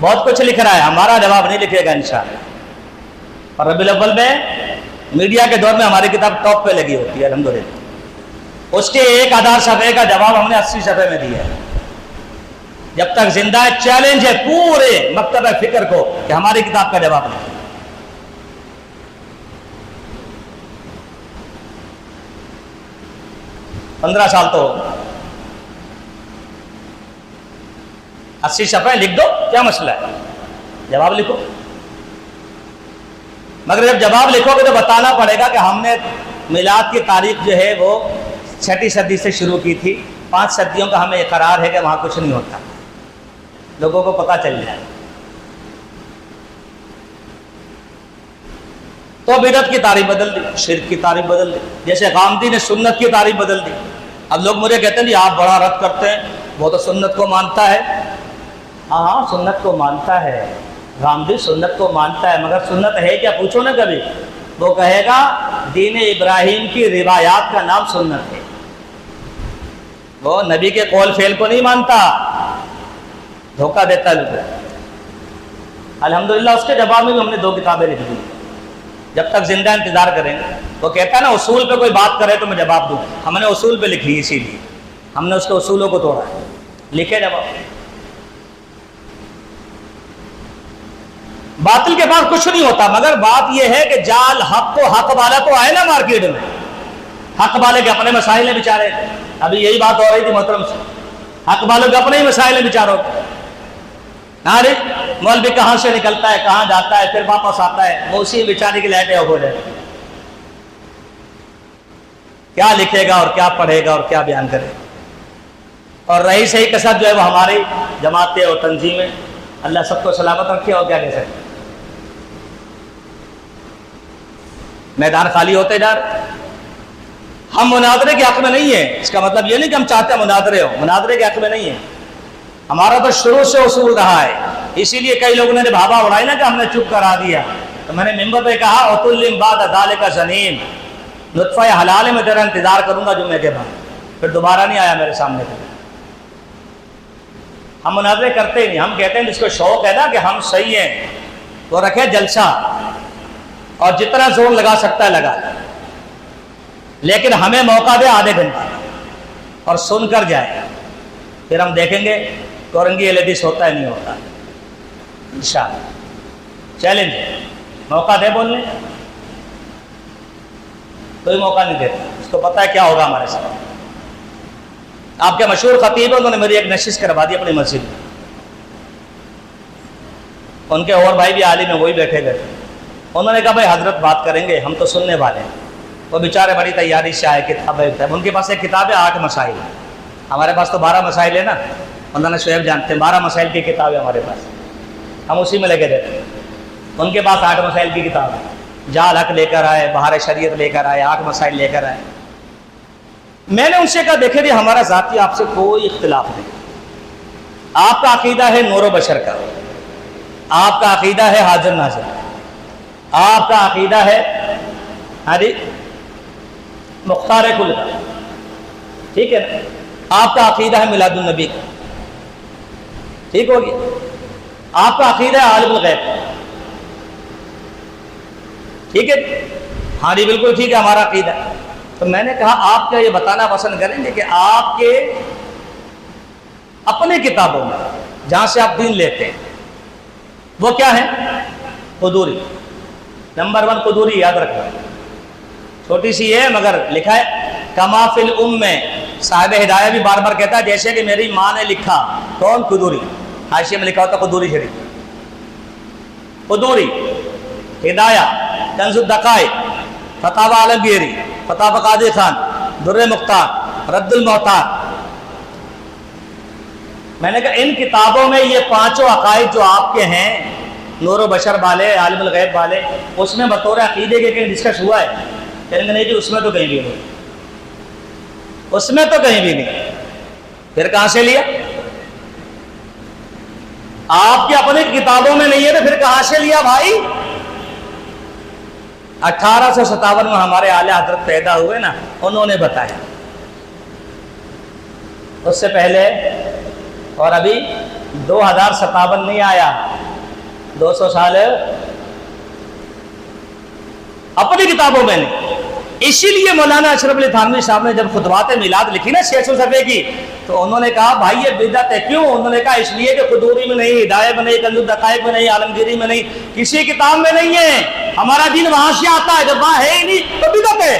بہت کچھ لکھ رہا ہے، ہمارا جواب نہیں لکھے گا انشاءاللہ۔ اور ربیع الاول میں میڈیا کے دور میں ہماری کتاب ٹاپ پہ لگی ہوتی ہے الحمدللہ، اس کے 1000 صفحے کا جواب ہم نے 80 صفحے میں دیا ہے۔ جب تک زندہ ہے چیلنج ہے پورے مکتبہ فکر کو کہ ہماری کتاب کا جواب نہیں۔ 15 سال تو 80 صفحے لکھ دو، کیا مسئلہ ہے؟ جواب لکھو۔ مگر جب جواب لکھو گے تو بتانا پڑے گا کہ ہم نے میلاد کی تاریخ جو ہے وہ 6 صدی سے شروع کی تھی، 5 صدیوں کا ہمیں اقرار ہے کہ وہاں کچھ نہیں ہوتا، لوگوں کو پتہ چل جائے۔ تو بدعت کی تعریف بدل دی، شرک کی تعریف بدل دی، جیسے غامدی نے سنت کی تعریف بدل دی۔ اب لوگ مجھے کہتے ہیں جی آپ بڑا رد کرتے ہیں، وہ تو سنت کو مانتا ہے۔ ہاں سنت کو مانتا ہے، غامدی سنت کو مانتا ہے، مگر سنت ہے کیا پوچھو نا کبھی، وہ کہے گا دین ابراہیم کی روایات کا نام سنت ہے، وہ نبی کے قول فعل کو نہیں مانتا، دھوکہ دیتا ہے لوگوں۔ الحمدللہ اس کے جواب میں بھی ہم نے 2 کتابیں لکھ دی، جب تک زندہ انتظار کریں گے۔ وہ کہتا ہے نا اصول پہ کوئی بات کرے تو میں جواب دوں، ہم نے اصول پہ لکھی، اسی لیے ہم نے اس کے اصولوں کو توڑا ہے، لکھے جواب۔ باطل کے پاس کچھ نہیں ہوتا، مگر بات یہ ہے کہ جال حق کو حق والا تو آئے نا مارکیٹ میں، حق والے کے اپنے مسائل ہیں بیچارے، ابھی یہی بات ہو رہی تھی محترم سے، حق والوں کے اپنے ہی مسائل ہیں بیچاروں کے۔ ارے مولوی کہاں سے نکلتا ہے، کہاں جاتا ہے، پھر واپس آتا ہے، وہ اسی بیچارے کی لائٹیں ہو جائے، کیا لکھے گا اور کیا پڑھے گا اور کیا بیان کرے۔ اور رہی صحیح کثرت جو ہے وہ ہماری جماعتیں اور تنظیمیں، اللہ سب کو سلامت رکھے، اور کیا کہہ سکتے۔ میدان خالی ہوتے جا رہے، ہم مناظرے کے حق میں نہیں ہیں، اس کا مطلب یہ نہیں کہ ہم چاہتے ہیں مناظرے ہو، مناظرے کے حق میں نہیں ہیں، ہمارا تو شروع سے اصول رہا ہے۔ اسی لیے کئی لوگوں نے بھابا اڑائی نا کہ ہم نے چپ کرا دیا، تو میں نے ممبر پہ کہا اتلم بعد ذالک زنیم، نطفہ حلال میں تیرا انتظار کروں گا جمعے کے بعد، پھر دوبارہ نہیں آیا میرے سامنے۔ ہم مناظرے کرتے ہی نہیں، ہم کہتے ہیں جس کو شوق ہے نا کہ ہم صحیح ہیں وہ رکھے جلسہ، اور جتنا زور لگا سکتا ہے لگا، لیکن ہمیں موقع دے آدھے گھنٹے اور سن کر جائے، پھر ہم دیکھیں گے کورنگی حدیث ہوتا ہے نہیں ہوتا انشاءاللہ۔ چیلنج ہے، موقع دے بولنے، کوئی موقع نہیں دیتا، اس کو پتہ ہے کیا ہوگا ہمارے ساتھ۔ آپ کے مشہور خطیب ہیں، انہوں نے میری ایک نشست کروا دی اپنی مسجد میں، ان کے اور بھائی بھی عالم ہیں، وہی بیٹھے گئے، انہوں نے کہا بھائی حضرت بات کریں گے، ہم تو سننے والے ہیں۔ وہ بیچارے بڑی تیاری سے آئے، کتابیں، ان کے پاس ایک کتاب ہے 8 مسائل، ہمارے پاس تو 12 مسائل ہے نا، مولانا شعیب جانتے ہیں، 12 مسائل کی کتاب ہے ہمارے پاس، ہم اسی میں لگے دیتے ہیں۔ ان کے پاس 8 مسائل کی کتاب ہے، جال حق لے کر آئے، بہار شریعت لے کر آئے، 8 مسائل لے کر آئے۔ میں نے ان سے کہا دیکھیں جی ہمارا ذاتی آپ سے کوئی اختلاف نہیں، آپ کا عقیدہ ہے نور و بشر کا، آپ کا عقیدہ ہے حاضر ناظر، آپ کا عقیدہ ہے مختار کل کا، ٹھیک ہے نا، آپ کا عقیدہ ہے میلاد النبی کا، ٹھیک ہو گیا، آپ کا عقیدہ ہے عالم الغیب، ٹھیک ہے، ہاں جی بالکل ٹھیک ہے ہمارا عقیدہ۔ تو میں نے کہا آپ کیا یہ بتانا پسند کریں گے کہ آپ کے اپنے کتابوں میں جہاں سے آپ دین لیتے ہیں وہ کیا ہے؟ قدوری، نمبر 1 قدوری، یاد رکھنا، چھوٹی سی ہے مگر لکھا ہے کما فی الام میں، صاحب ہدایہ بھی بار بار کہتا ہے جیسے کہ میری ماں نے لکھا، کون؟ قدوری، حاشیے میں لکھا ہوتا قدوری شریف۔ قدوری، ہدایہ، کنز الدقائق، فتاوی عالمگیری، فتاوی قادری خان، در مختار، رد المحتاط۔ میں نے کہا ان کتابوں میں یہ 5 عقائد جو آپ کے ہیں، نور و بشر والے، عالم الغیب والے، اس میں بطور عقیدے کے کہیں ڈسکس ہوا ہے؟ کہیں گے نہیں جی اس میں تو کہیں بھی نہیں، اس میں تو کہیں بھی نہیں، پھر کہاں سے لیا؟ آپ کی اپنی کتابوں میں نہیں ہے تو پھر کہاں سے لیا بھائی؟ 1857 میں ہمارے اعلیٰ حضرت پیدا ہوئے نا، انہوں نے بتایا، اس سے پہلے اور ابھی 2057 نہیں آیا, 200 سال ہے اپنی کتابوں میں نہیں. اسی لیے مولانا اشرف علی تھانوی صاحب نے جب خطبات میلاد لکھی نا 600 صفحے کی, تو انہوں نے کہا بھائی یہ بدعت ہے. کیوں؟ انہوں نے کہا اس لیے کہ قدوری میں نہیں, ہدایت میں نہیں, کنز الدقائق میں نہیں, عالمگیری میں نہیں, کسی کتاب میں نہیں ہے. ہمارا دین وہاں سے آتا ہے, جب وہاں ہے ہی نہیں تو بدعت ہے.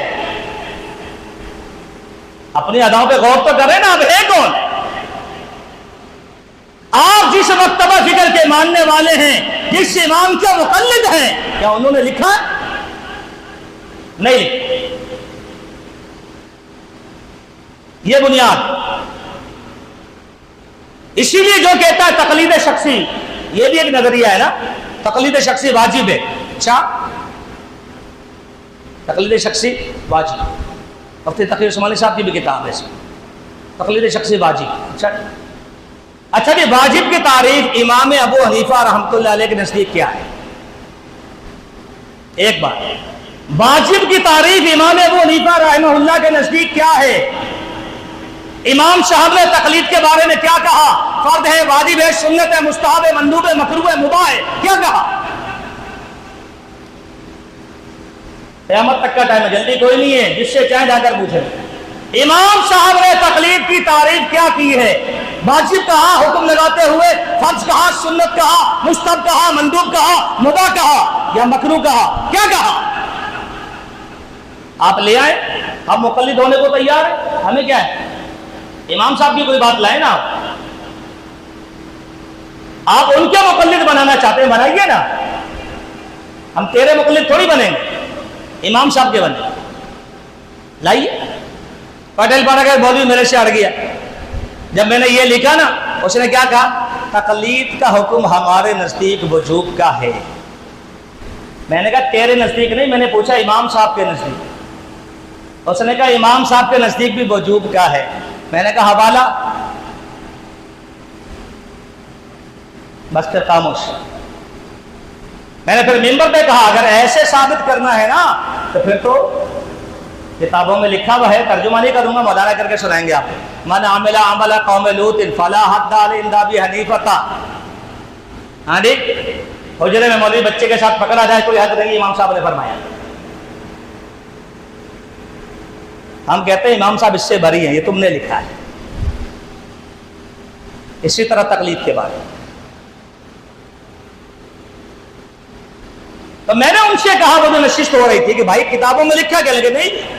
اپنی اداؤں پہ غور تو کریں نا, اب ہے کون؟ آپ جس مکتبہ فکر کے ماننے والے ہیں, جس امام کے مقلد ہیں, کیا انہوں نے لکھا؟ نہیں لکھا. یہ بنیاد. اسی لیے جو کہتا ہے تقلید شخصی, یہ بھی ایک نظریہ ہے نا, تقلید شخصی واجب ہے. اچھا, تقلید شخصی واجب, مفتی تقی عثمانی صاحب کی بھی کتاب ہے اس میں, تقلید شخصی واجب. اچھا جی, واجب کی تعریف امام ابو حنیفہ رحمۃ اللہ علیہ کے نزدیک کیا ہے؟ ایک بات, واجب کی تعریف امام ابو حنیفہ رحمہ اللہ کے نزدیک کیا ہے؟ امام صاحب نے تقلید کے بارے میں کیا کہا؟ فرض ہے, واجب ہے, سنت ہے, مستحب ہے, مندوب ہے, مکروہ ہے, مباح ہے, کیا کہا؟ قیامت تک کا ٹائم ہے, جلدی کوئی نہیں ہے, جس سے چاہے جا کر پوچھیں. امام صاحب نے تقلید کی تعریف کیا کی ہے؟ واجب کہا حکم لگاتے ہوئے, فرض کہا, سنت کہا, مستحب کہا, مندوب کہا, مباح کہا یا مکروہ کہا, کیا کہا؟ آپ لے آئے, ہم مقلد ہونے کو تیار ہیں, ہمیں کیا ہے, امام صاحب کی کوئی بات لائے نا. آپ ان کے مقلد بنانا چاہتے ہیں, بنائیے نا, ہم تیرے مقلد تھوڑی بنیں گے, امام صاحب کے بنے. لائیے. پٹیل پڑھ گئے, مولوی میرے سے اڑ گیا. جب میں نے یہ لکھا نا, اس نے کیا کہا؟ تقلید کا حکم ہمارے نزدیک وجوب کا ہے. میں نے کہا تیرے نزدیک نہیں, میں نے پوچھا امام صاحب کے نزدیک. اس نے کہا امام صاحب کے نزدیک بھی وجوب کا ہے. میں نے کہا حوالہ, بس پھر خاموش. میں نے پھر ممبر پہ کہا اگر ایسے ثابت کرنا ہے نا تو پھر تو کتابوں میں لکھا ہوا ہے, ترجمہ نہیں کروں گا, مولانا کر کے سنائیں گے آپ. من عمل عمل قوم لوط فلا حد عند ابی حنیفہ. ہاں جی, حجرے میں مولوی بچے کے ساتھ پکڑا جائے کوئی حد نہیں, امام صاحب نے فرمایا. ہم کہتے ہیں امام صاحب اس سے بری ہیں, یہ تم نے لکھا ہے. اسی طرح تقلید کے بارے میں تو میں نے ان سے کہا, وہ جو نشست ہو رہی تھی کہ بھائی کتابوں میں لکھا کیا؟ لگے نہیں.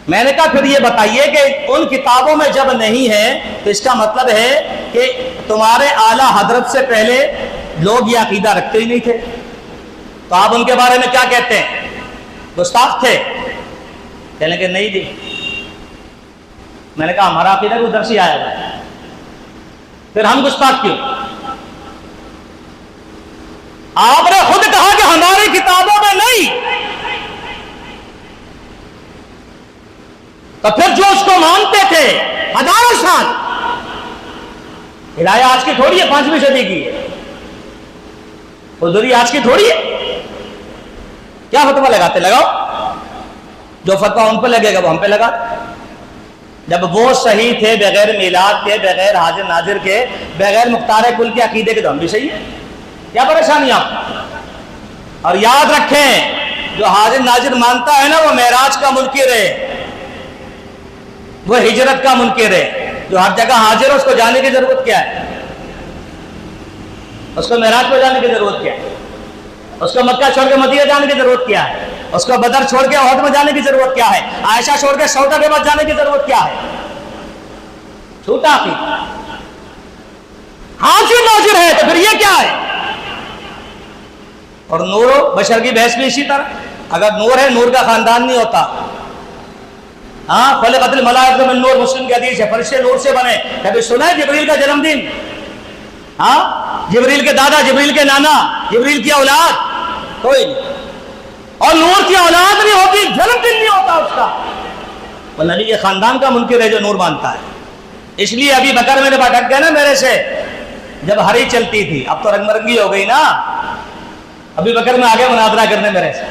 میں نے کہا پھر یہ بتائیے کہ ان کتابوں میں جب نہیں ہے تو اس کا مطلب ہے کہ تمہارے اعلیٰ حضرت سے پہلے لوگ یہ عقیدہ رکھتے ہی نہیں تھے, تو آپ ان کے بارے میں کیا کہتے ہیں؟ گستاخ تھے؟ کہنے کہ نہیں جی. میں نے کہا ہمارا عقیدہ ادھر سے آیا ہے, پھر ہم گستاخ کیوں؟ آپ نے خود کہا کہ ہماری کتابوں میں نہیں, تو پھر جو اس کو مانتے تھے ہزاروں سال, ہدایت آج کی تھوڑی ہے, 5ویں صدی کی ہے, حضوری آج کی تھوڑی ہے. کیا فتویٰ لگاتے لگاؤ, جو فتویٰ ان پہ لگے گا وہ ہم پہ لگا. جب وہ صحیح تھے بغیر میلاد کے, بغیر حاضر ناظر کے, بغیر مختار کل کے عقیدے کے, تو ہم بھی صحیح ہیں. کیا پریشانی آپ؟ اور یاد رکھیں جو حاضر ناظر مانتا ہے نا وہ معراج کا منکر ہے, وہ ہجرت کا منکر ہے. جو ہر جگہ حاضر ہے اس کو جانے کی ضرورت کیا ہے؟ اس کو معراج پہ جانے کی ضرورت کیا ہے؟ اس کو مکہ چھوڑ کے مدینہ جانے کی ضرورت کیا ہے؟ اس کو بدر چھوڑ کے احد میں جانے کی ضرورت کیا ہے؟ عائشہ چھوڑ کے سودا کے بعد جانے کی ضرورت کیا ہے؟ چھوٹا عقیدہ. حاضر ناظر ہے تو پھر یہ کیا ہے؟ اور نور و بشر کی بحث بھی اسی طرح. اگر نور ہے, نور کا خاندان نہیں ہوتا. ہاں, خلقت الملائکۃ من نور, مسلم کی حدیث ہے, فرشتے نور سے بنے. کبھی سنا ہے جبریل کا جنم دن؟ ہاں, جبریل کے دادا, جبریل کے نانا, جبریل کی اولاد کوئی نہیں. اور نور کی اولاد نہیں ہوتی, جنم دن نہیں ہوتا اس کا. وہ نبی کے خاندان کا منکر ہے جو نور مانتا ہے. اس لیے ابھی بکر میں نے بھٹک گیا نا میرے سے, جب ہری چلتی تھی, اب تو رنگ برنگی ہو گئی نا. ابھی بکر میں آگے مناظرہ کرنے میرے سے,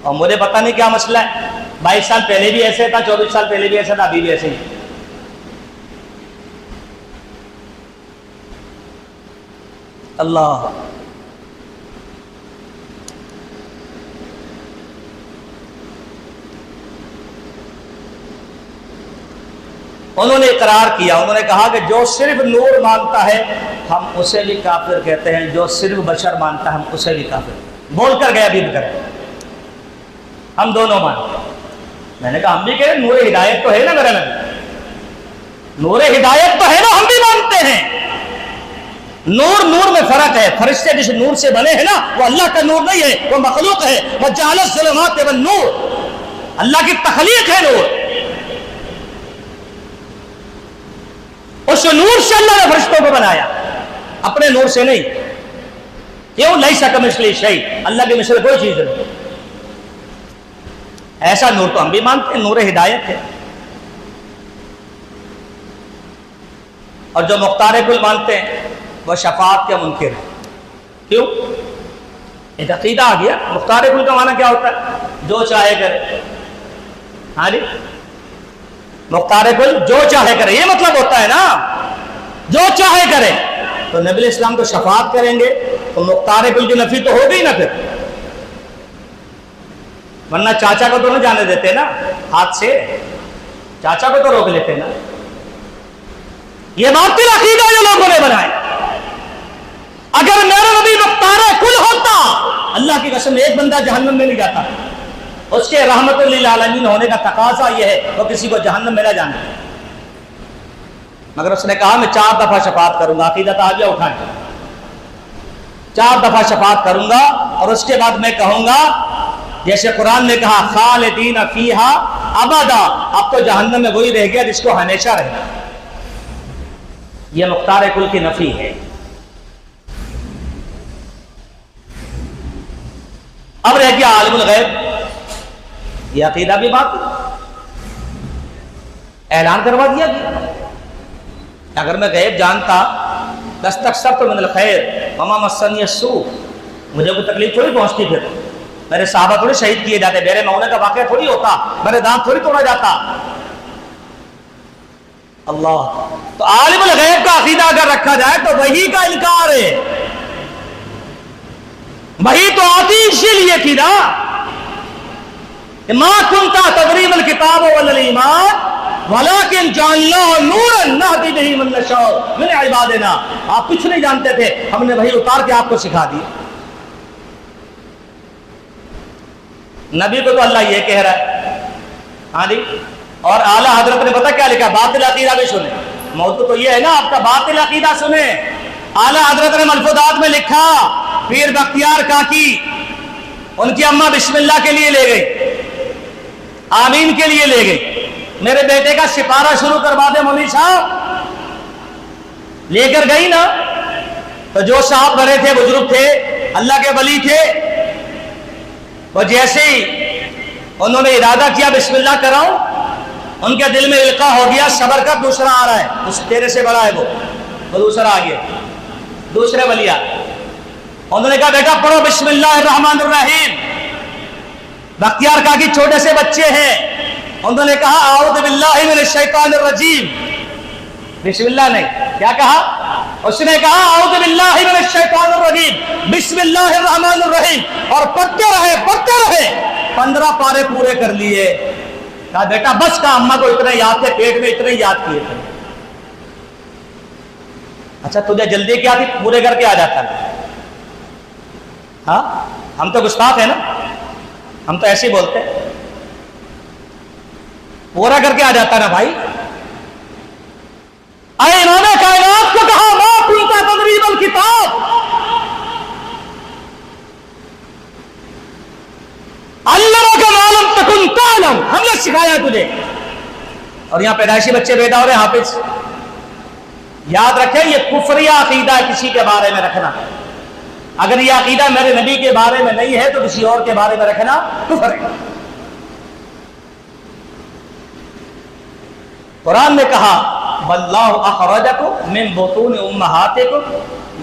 اور مجھے پتہ نہیں کیا مسئلہ ہے. 22 سال پہلے بھی ایسے تھا, 24 سال پہلے بھی ایسا تھا, ابھی بھی ایسے ہی. اللہ انہوں نے اقرار کیا، انہوں نے کہا کہ جو صرف نور مانتا ہے ہم اسے بھی کافر کہتے ہیں، جو صرف بشر مانتا ہے ہم اسے بھی کافر، بول کر گیا بھی کریں ہم دونوں مانتے ہیں۔ میں نے کہا ہم بھی کہہ نور ہدایت تو ہے نا میرا نبی، نور ہدایت تو ہے نا، ہم بھی مانتے ہیں۔ نور نور میں فرق ہے، فرشتے جس نور سے بنے ہیں نا وہ اللہ کا نور نہیں ہے، وہ مخلوق ہے۔ وَجَعَلَ الظُّلُمَاتِ وَالنُّورَ، اللہ کی تخلیق ہے نور، اس نور سے اللہ نے فرشتوں کو بنایا، اپنے نور سے نہیں۔ کیوں؟ لیس کمثلہ شیء، اللہ کے مثل کوئی چیز نہیں۔ ایسا نور تو ہم بھی مانتے ہیں، نور ہدایت ہے۔ اور جو مختار کل مانتے ہیں وہ شفاعت کے منکر ہیں۔ کیوں؟ ایک عقیدہ آ گیا، مختار کل کا معنی کیا ہوتا ہے؟ جو چاہے کرے۔ ہاں جی، مختار کل جو چاہے کرے، یہ مطلب ہوتا ہے نا، جو چاہے کرے۔ تو نبی اسلام تو شفاعت کریں گے تو مختار کل کی نفی تو ہو گئی نا پھر، ورنہ چاچا کو تو نہ جانے دیتے نا ہاتھ سے، چاچا کو تو روک لیتے نا۔ یہ باطل عقیدہ جو لوگوں نے بنائے۔ اگر میرا نبی مختار کل ہوتا، اللہ کی قسم ایک بندہ جہنم میں نہیں جاتا۔ اس کے رحمت للعالمین ہونے کا تقاضا یہ ہے وہ کسی کو جہنم میں نہ جانے، مگر اس نے کہا میں 4 دفعہ شفاعت کروں گا۔ عقیدہ تحاویہ اٹھائیں، 4 دفعہ شفاعت کروں گا، اور اس کے بعد میں کہوں گا جیسے قرآن نے کہا خالدین فیہا ابدا، اب تو جہنم میں وہی رہ گیا جس کو ہمیشہ رہنا۔ یہ مختار کل کی نفی ہے۔ اب رہ گیا عالم الغیب، یہ عقیدہ بھی بات اعلان کروا دیا گیا۔ اگر میں غیب جانتا لستکثرت من الخیر وما مسنی السوء، مجھے کوئی تکلیف تھوڑی پہنچتی، پھر میرے صحابہ تھوڑی شہید کیے جاتے، میرے مونے کا واقعہ تھوڑی ہوتا، میرے دانت تھوڑی توڑا جاتا۔ اللہ، تو عالم الغیب کا عقیدہ اگر رکھا جائے تو وحی کا انکار ہے۔ وحی تو آتی اسی لیے تھی نا، ما كنت تدري ما الكتاب ولا الايمان ولكن جعلناه نورا نهدي به من نشاء من عبادنا۔ آپ کچھ نہیں جانتے تھے، ہم نے وحی اتار کے آپ کو سکھا دی۔ نبی کو تو اللہ یہ کہہ رہا ہے، ہاں جی، اور اعلیٰ حضرت نے پتہ کیا لکھا؟ باطل عقیدہ بھی سنیں، موضوع تو یہ ہے نا آپ کا، باطل عقیدہ سنیں۔ اعلیٰ حضرت نے ملفوظات میں لکھا، پیر بختیار کاکی ان کی اماں بسم اللہ کے لیے لے گئی، آمین کے لیے لے گئی، میرے بیٹے کا سپارہ شروع کروا دے مولوی صاحب، لے کر گئی نا، تو جو صاحب بڑے تھے، بزرگ تھے، اللہ کے ولی تھے، وہ جیسے ہی انہوں نے ارادہ کیا بسم اللہ کراؤ، ان کے دل میں القاء ہو گیا صبر کا دوسرا آ رہا ہے، اس تیرے سے بڑا ہے وہ دوسرا آ گیا، دوسرے ولی آ گئے۔ انہوں نے کہا بیٹا پڑھو بسم اللہ الرحمن الرحیم۔ بختیار کاکی چھوٹے سے بچے ہیں، انہوں نے کہا اعوذ باللہ من الشیطان الرجیم، بسم اللہ نہیں، کیا کہا؟ اس نے کہا اعوذ باللہ من الشیطان الرجیم بسم اللہ الرحمن الرحیم، اور پڑھتے رہے 15 پارے پورے کر لیے۔ کہا بیٹا بس کا، اماں کو اتنے یاد تھے، پیٹ میں اتنے یاد کیے تھے۔ اچھا تجھے جلدی کیا تھی؟ پورے کر کے آ جاتا ہے۔ ہاں ہم تو گستاخ ہیں نا، ہم تو ایسے ہی بولتے ہیں، پورا کر کے آ جاتا نا بھائی۔ اے امام کائنات کو کہا ما کنت تدری ما الکتاب، علمک ما لم تکن تعلم، ہم نے سکھایا تجھے۔ اور یہاں پیدائشی بچے پیدا ہو رہے ہیں حافظ۔ یاد رکھیں یہ کفری عقیدہ ہے کسی کے بارے میں رکھنا، اگر یہ عقیدہ میرے نبی کے بارے میں نہیں ہے تو کسی اور کے بارے میں رکھنا کفر ہے۔ قرآن نے کہا واللہ اخرجکم من بطون امہاتکم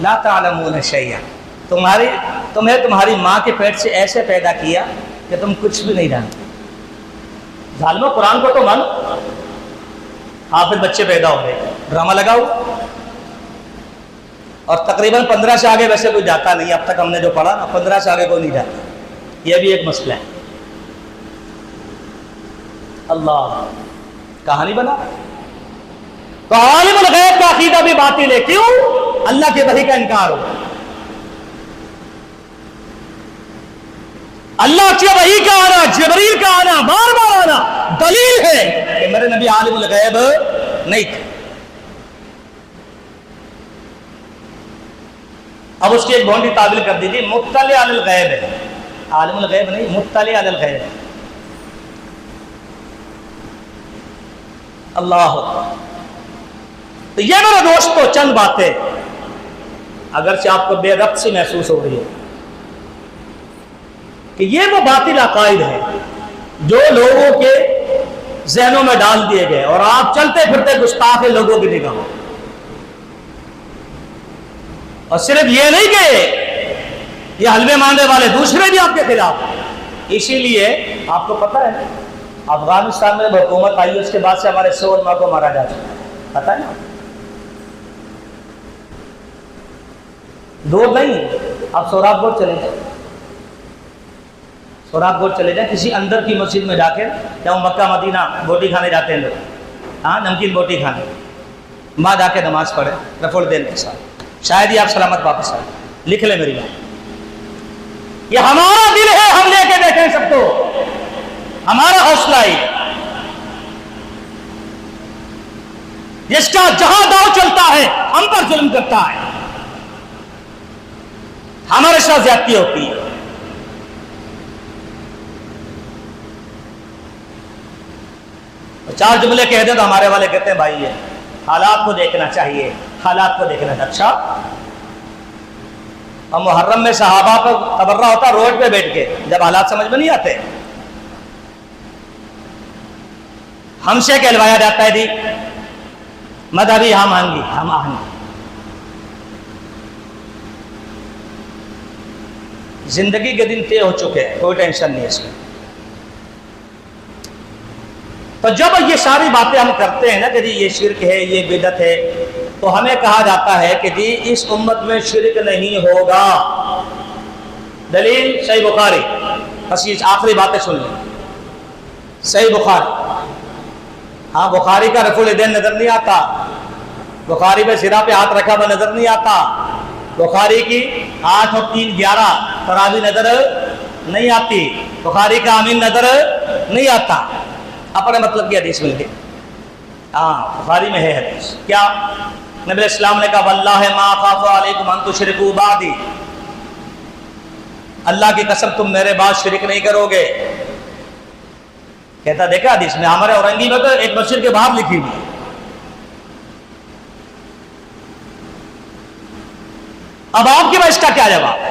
لا تعلمون شیئا، تمہیں تمہاری ماں کے پیٹ سے ایسے پیدا کیا کہ تم کچھ بھی نہیں جانتے۔ ظالمو قرآن کو تو مانو، حافظ بچے پیدا ہو گئے، ڈرامہ لگاؤ۔ اور تقریباً 15 سے آگے ویسے کوئی جاتا نہیں. اب تک ہم نے جو پڑھا نا 15 سے آگے کوئی نہیں جاتا. یہ بھی ایک مسئلہ ہے. اللہ کہانی بنا. تو عالم الغیب کا عقیدہ بھی باطل ہے. کیوں؟ اللہ کے وحی کا انکار ہو. اللہ کی وحی کا آنا، جبریل کا آنا، بار بار آنا دلیل ہے کہ میرے نبی عالم الغیب نہیں تھے. اب اس کی ایک بہت تعبیر کر دیجیے، مطلع علی الغیب ہے. عالم الغیب نہیں، مطلع علی الغیب ہے. اللہ. تو یہ میرے دوستو چند باتیں اگرچہ آپ کو بے ربط سی محسوس ہو رہی ہے کہ یہ وہ باطل عقائد ہے جو لوگوں کے ذہنوں میں ڈال دیے گئے اور آپ چلتے پھرتے گستاخ لوگوں کی نگاہوں. اور صرف یہ نہیں کہ یہ حلوے ماننے والے دوسرے بھی آپ کے خلاف. اسی لیے آپ کو پتہ ہے افغانستان میں حکومت آئی اس کے بعد سے ہمارے 100 علماء کو مارا جا چکا ہے. پتہ ہے نا؟ دور نہیں. آپ سوراخ گوٹ چلے جائیں، سوراخ گوٹ چلے جائیں کسی اندر کی مسجد میں جا کے، جہاں مکہ مدینہ بوٹی کھانے جاتے ہیں لوگ، ہاں نمکین بوٹی کھانے، وہاں جا کے نماز پڑھے رفع الدین کے ساتھ، شاید ہی آپ سلامت واپس آئے. لکھ لیں میری بات. یہ ہمارا دل ہے، ہم لے کے دیکھیں سب کو. ہمارا حوصلہ ہی جس کا جہاں داؤ چلتا ہے ہم پر ظلم کرتا ہے، ہمارے ساتھ زیادتی ہوتی ہے. چار جملے کہہ دیں تو ہمارے والے کہتے ہیں بھائی یہ حالات کو دیکھنا چاہیے، حالات کو دیکھنا چاہیے. اچھا، اور محرم میں صحابہ کو تبرہ ہوتا روڈ پہ بیٹھ کے جب حالات سمجھ میں نہیں آتے. ہم سے کہلوایا جاتا ہے جی مذہبی ہم آہنگی، ہم آہنگی. زندگی کے دن طے ہو چکے ہیں، کوئی ٹینشن نہیں ہے اس میں. تو جب یہ ساری باتیں ہم کرتے ہیں نا کہ جی یہ شرک ہے، یہ بدعت ہے، تو ہمیں کہا جاتا ہے کہ جی اس امت میں شرک نہیں ہوگا. دلیل صحیح بخاری. بس یہ آخری باتیں سن لیں. صحیح بخاری. ہاں بخاری کا رفع الیدین نظر نہیں آتا، بخاری میں سرا پہ ہاتھ رکھا ہوا نظر نہیں آتا، بخاری کی 8 اور 3 11 تراویح نظر نہیں آتی، بخاری کا آمین نظر نہیں آتا. اپنے مطلب کی حدیث مل گئی. ہاں بخاری میں ہے حدیث. کیا نبی علیہ السلام نے کہا واللہ ما اخاف علیکم ان تشرکوا بعدی، اللہ کی قسم تم میرے بعد شرک نہیں کرو گے. کہتا دیکھا حدیث میں، ہمارے اورنگی میں تو ایک مسجد کے باہر لکھی ہوئی. اب آپ کے پاس اس کا کیا جواب؟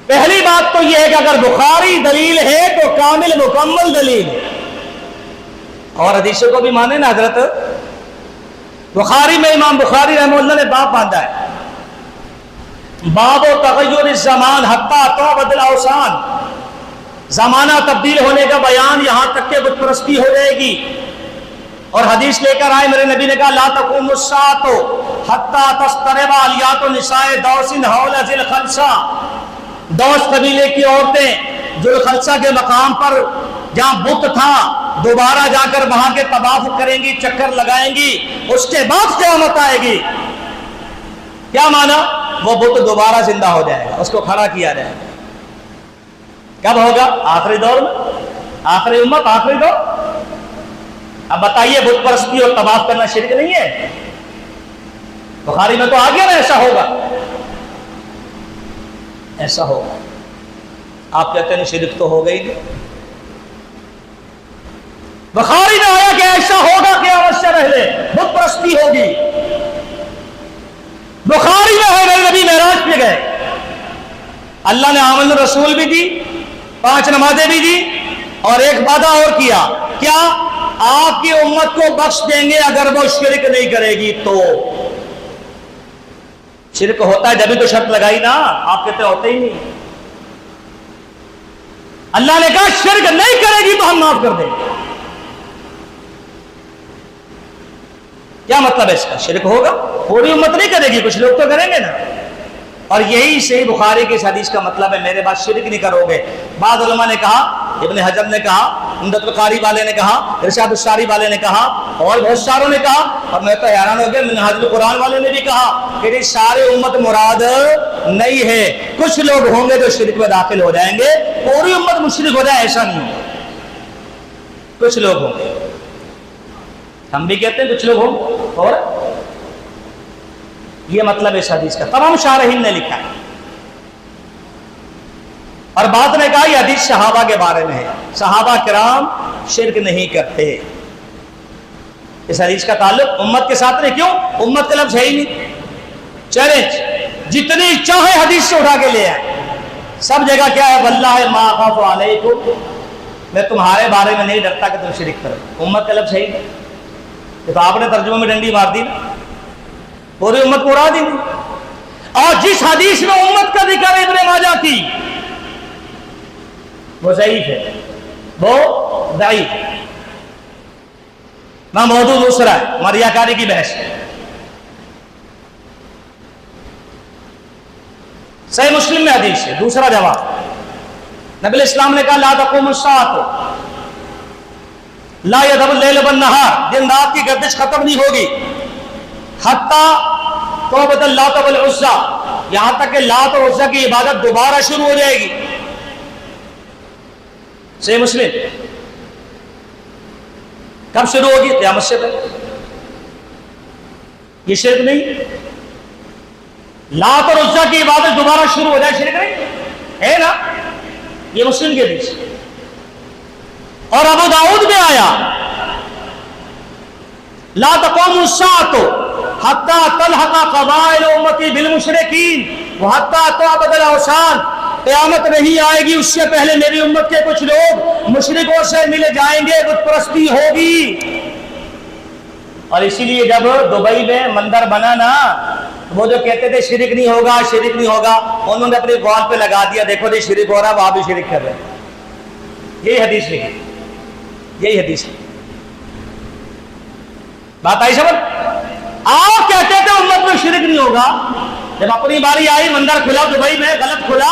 پہلی بات تو یہ ہے کہ اگر بخاری دلیل ہے تو کامل مکمل دلیل ہے. اور حدیثوں کو بھی مانے نا حضرت. بخاری میں امام بخاری رحمہ اللہ نے باب باندھا ہے، باب و تغیر الزمان حتی تعبد الاوثان. زمانہ تبدیل ہونے کا بیان، یہاں تک کہ بت پرستی ہو جائے گی. اور حدیث لے کر آئے میرے نبی نے کہا لا تقوم الساعۃ حتی تسترب علیات نساء دوس حول ذی الخلصہ. دوس قبیلے کی عورتیں ذو الخلصہ کے مقام پر جہاں بت تھا دوبارہ جا کر وہاں کے طواف کریں گی، چکر لگائیں گی، اس کے بعد قیامت آئے گی. کیا معنی؟ وہ بت دوبارہ زندہ ہو جائے گا، اس کو کھڑا کیا جائے گا. کب ہوگا؟ آخری دور میں، آخری امت، آخری دور. اب بتائیے بت پرستی اور طواف کرنا شرک نہیں ہے؟ بخاری میں تو آ گیا نا ایسا ہوگا، ایسا ہوگا. آپ کہتے ہیں شرک تو ہو گئی نہیں. بخاری میں آیا کہ ایسا ہوگا قیامت سے پہلے بت پرستی ہوگی. بخاری میں ہے میرے نبی معراج پہ گئے، اللہ نے آمن رسول بھی دی، 5 نمازیں بھی دی، اور ایک وعدہ اور کیا. کیا؟ آپ کی امت کو بخش دیں گے اگر وہ شرک نہیں کرے گی. تو شرک ہوتا ہے جبھی تو شرط لگائی نا، آپ کہتے ہوتے ہی نہیں. اللہ نے کہا شرک نہیں کرے گی تو ہم معاف کر دیں گے. کیا مطلب ہے اس کا؟ شرک ہوگا، پوری امت نہیں کرے گی، کچھ لوگ تو کریں گے نا. اور یہی صحیح بخاری کی اس حدیث کا مطلب ہے میرے بعد شرک نہیں کرو گے. بعض علماء نے کہا، ابن حجر نے کہا، عمدۃ القاری والے نے کہا، ارشاد الساری والے نے کہا، اور بہت ساروں نے کہا، اور میں تو حیران ہو گیا منہاج القرآن والے نے بھی کہا کہ یہ سارے امت مراد نہیں ہے، کچھ لوگ ہوں گے جو شرک میں داخل ہو جائیں گے، پوری امت مشرک ہو جائے ایسا نہیں ہوگا، کچھ لوگ ہوں گے. ہم بھی کہتے ہیں کچھ لوگ ہوں گے. اور یہ مطلب اس حدیث کا تمام شارحین نے لکھا ہے. اور بات نے کہا یہ حدیث صحابہ کے بارے میں ہے، صحابہ کرام شرک نہیں کرتے. اس حدیث کا تعلق امت کے ساتھ نہیں. کیوں؟ امت کا لفظ ہے ہی نہیں. چیلنج جتنی چاہے حدیث سے اٹھا کے لے آئے، سب جگہ کیا ہے؟ واللہ ما اخاف علیکم، میں تمہارے بارے میں نہیں ڈرتا کہ تم شرک کرو. امت کا لفظ ہے ہی نہیں. تو آپ نے ترجمے میں ڈنڈی مار دی نا، پوری امت کو اڑا دی. اور جس حدیث میں امت کا ذکر ہے ابن ماجہ کی، وہ ضعیف ہے، وہ ضعیف ہے. نہ موضوع دوسرا ہے، مریاکاری کی بحث. صحیح مسلم میں حدیث ہے. دوسرا جواب، نبی اسلام نے کہا لا تقوم الساعۃ، لا یذهب اللیل والنہار، دن رات کی گردش ختم نہیں ہوگی، حتیٰ توبۃ اللات والعزیٰ، یہاں تک کہ لات اور عزیٰ کی عبادت دوبارہ شروع ہو جائے گی. صحیح مسلم. کب شروع ہوگی؟ قیامت سے پہلے. یہ شرک نہیں. لات اور عزیٰ کی عبادت دوبارہ شروع ہو جائے، شرک نہیں ہے نا. یہ مسلم کے حدیث. اور ابو داؤد میں آیا لا تقوم الساعۃ حتیٰ تلحق قبائل امتی بالمشرکین وحتیٰ تعبد الاوثان، قیامت نہیں آئے گی اس سے پہلے میری امت کے کچھ لوگ مشرکوں سے مل جائیں گے، بت پرستی ہوگی. اور اسی لیے جب دبئی میں مندر بنا نا، وہ جو کہتے تھے شرک نہیں ہوگا شرک نہیں ہوگا، انہوں نے اپنی وال پہ لگا دیا دیکھو جی شرک ہو رہا ہے، وہاں بھی شرک کر رہے ہیں. یہی حدیث لکھی، یہی حدیث لکھی. بات آئی سمجھ؟ آپ کہتے تھے امت میں شرک نہیں ہوگا، جب اپنی باری آئی مندر کھلا دبئی میں، غلط کھلا،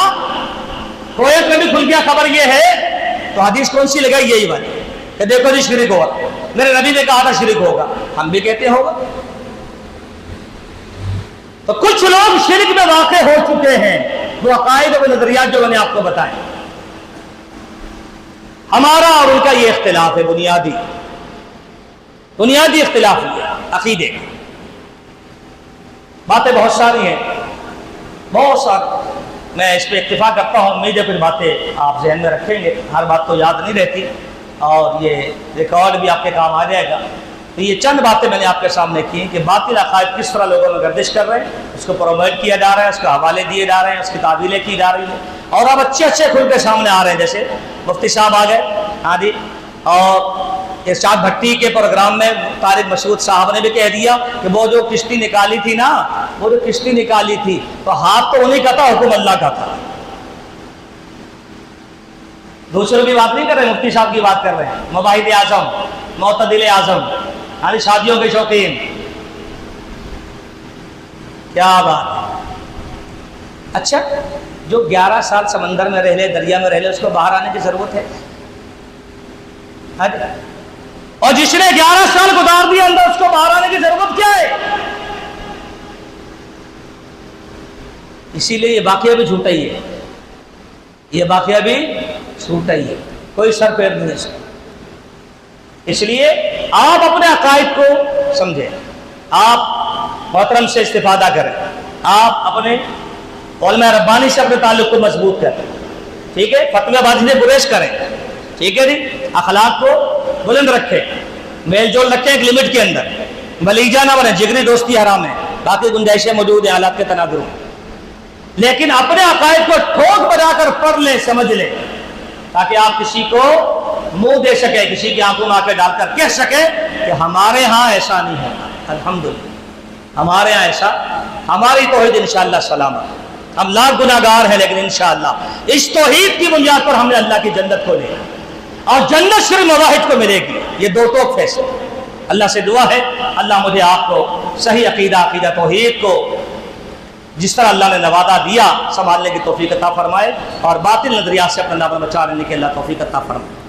کویت میں بھی کھل گیا، خبر یہ ہے، تو حدیث کون سی لگائی؟ یہی والی کہ دیکھو جی شرک ہوگا. میرے نبی نے کہا تھا شرک ہوگا، ہم بھی کہتے ہوگا. تو کچھ لوگ شرک میں واقع ہو چکے ہیں، وہ عقائد و نظریات جو میں نے آپ کو بتائے. ہمارا اور ان کا یہ اختلاف ہے، بنیادی اختلاف ہے عقیدے. باتیں بہت ساری ہیں، بہت ساری، میں اس پہ اکتفا کرتا ہوں. امید ہے کچھ باتیں آپ ذہن میں رکھیں گے، ہر بات تو یاد نہیں رہتی، اور یہ ریکارڈ بھی آپ کے کام آ جائے گا. تو یہ چند باتیں میں نے آپ کے سامنے کی ہیں کہ باطل عقائد کس طرح لوگوں میں گردش کر رہے ہیں، اس کو پروموٹ کیا جا رہا ہے، اس کو حوالے دیے جا رہے ہیں، اس کی تعویلیں کی جا رہی ہیں، اور اب اچھے کھل کے سامنے آ رہے ہیں. جیسے مفتی صاحب آ گئے، ہاں جی، اور ارشاد بھٹی کے پروگرام میں طارق مسعود صاحب نے بھی کہہ دیا کہ وہ جو کشتی نکالی تھی نا، وہ جو کشتی نکالی تھی تو ہاتھ تو انہیں کا تھا، حکم اللہ کا تھا. دوسروں کی بات نہیں کر رہے، مفتی صاحب کی بات کر رہے ہیں. مباحث اعظم، معتدل اعظم، یعنی شادیوں کے شوقین. کیا بات ہے. اچھا، جو 11 سال سمندر میں رہ لے، دریا میں رہ لے، اس کو باہر آنے کی ضرورت ہے؟ اور جس نے 11 سال گزار دیا اندر، اس کو باہر آنے کی ضرورت کیا ہے؟ اسی لیے یہ واقعہ بھی جھوٹا ہی ہے، یہ واقعہ بھی جھوٹا ہی ہے، کوئی سر پیر نہیں ہے اس کا. اس لیے آپ اپنے عقائد کو سمجھیں، آپ محترم سے استفادہ کریں، آپ اپنے علماء ربانی سے اپنے تعلق کو مضبوط کریں. ٹھیک ہے، فتوی بازی سے گریز کریں. ٹھیک ہے جی، اخلاق کو بلند رکھیں، میل جول رکھیں ایک لمٹ کے اندر، ملیجہ نہ بنے، جگری دوستی حرام ہے، باقی گنجائشیں موجود ہیں حالات کے تناظر میں. لیکن اپنے عقائد کو ٹھوک بجا کر پڑھ لیں، سمجھ لیں، تاکہ آپ کسی کو منہ دے سکے، کسی کی آنکھوں میں آنکھیں ڈال کر کہہ سکے کہ ہمارے ہاں ایسا نہیں ہے. الحمدللہ ہمارے ہاں ایسا، ہماری توحید انشاءاللہ سلامت. ہم لاکھ گناہگار ہیں، لیکن انشاءاللہ اس توحید کی بنیاد پر ہمیں اللہ کی جنت کو لے، اور جنت صرف مواحد کو ملے گی. یہ دو ٹوک فیصلے. اللہ سے دعا ہے اللہ مجھے آپ کو صحیح عقیدہ توحید کو جس طرح اللہ نے نوازا دیا سنبھالنے کی توفیق عطا فرمائے، اور باطل نظریات سے اپنے نام بچا لینے کی اللہ توفیق عطا فرمائے۔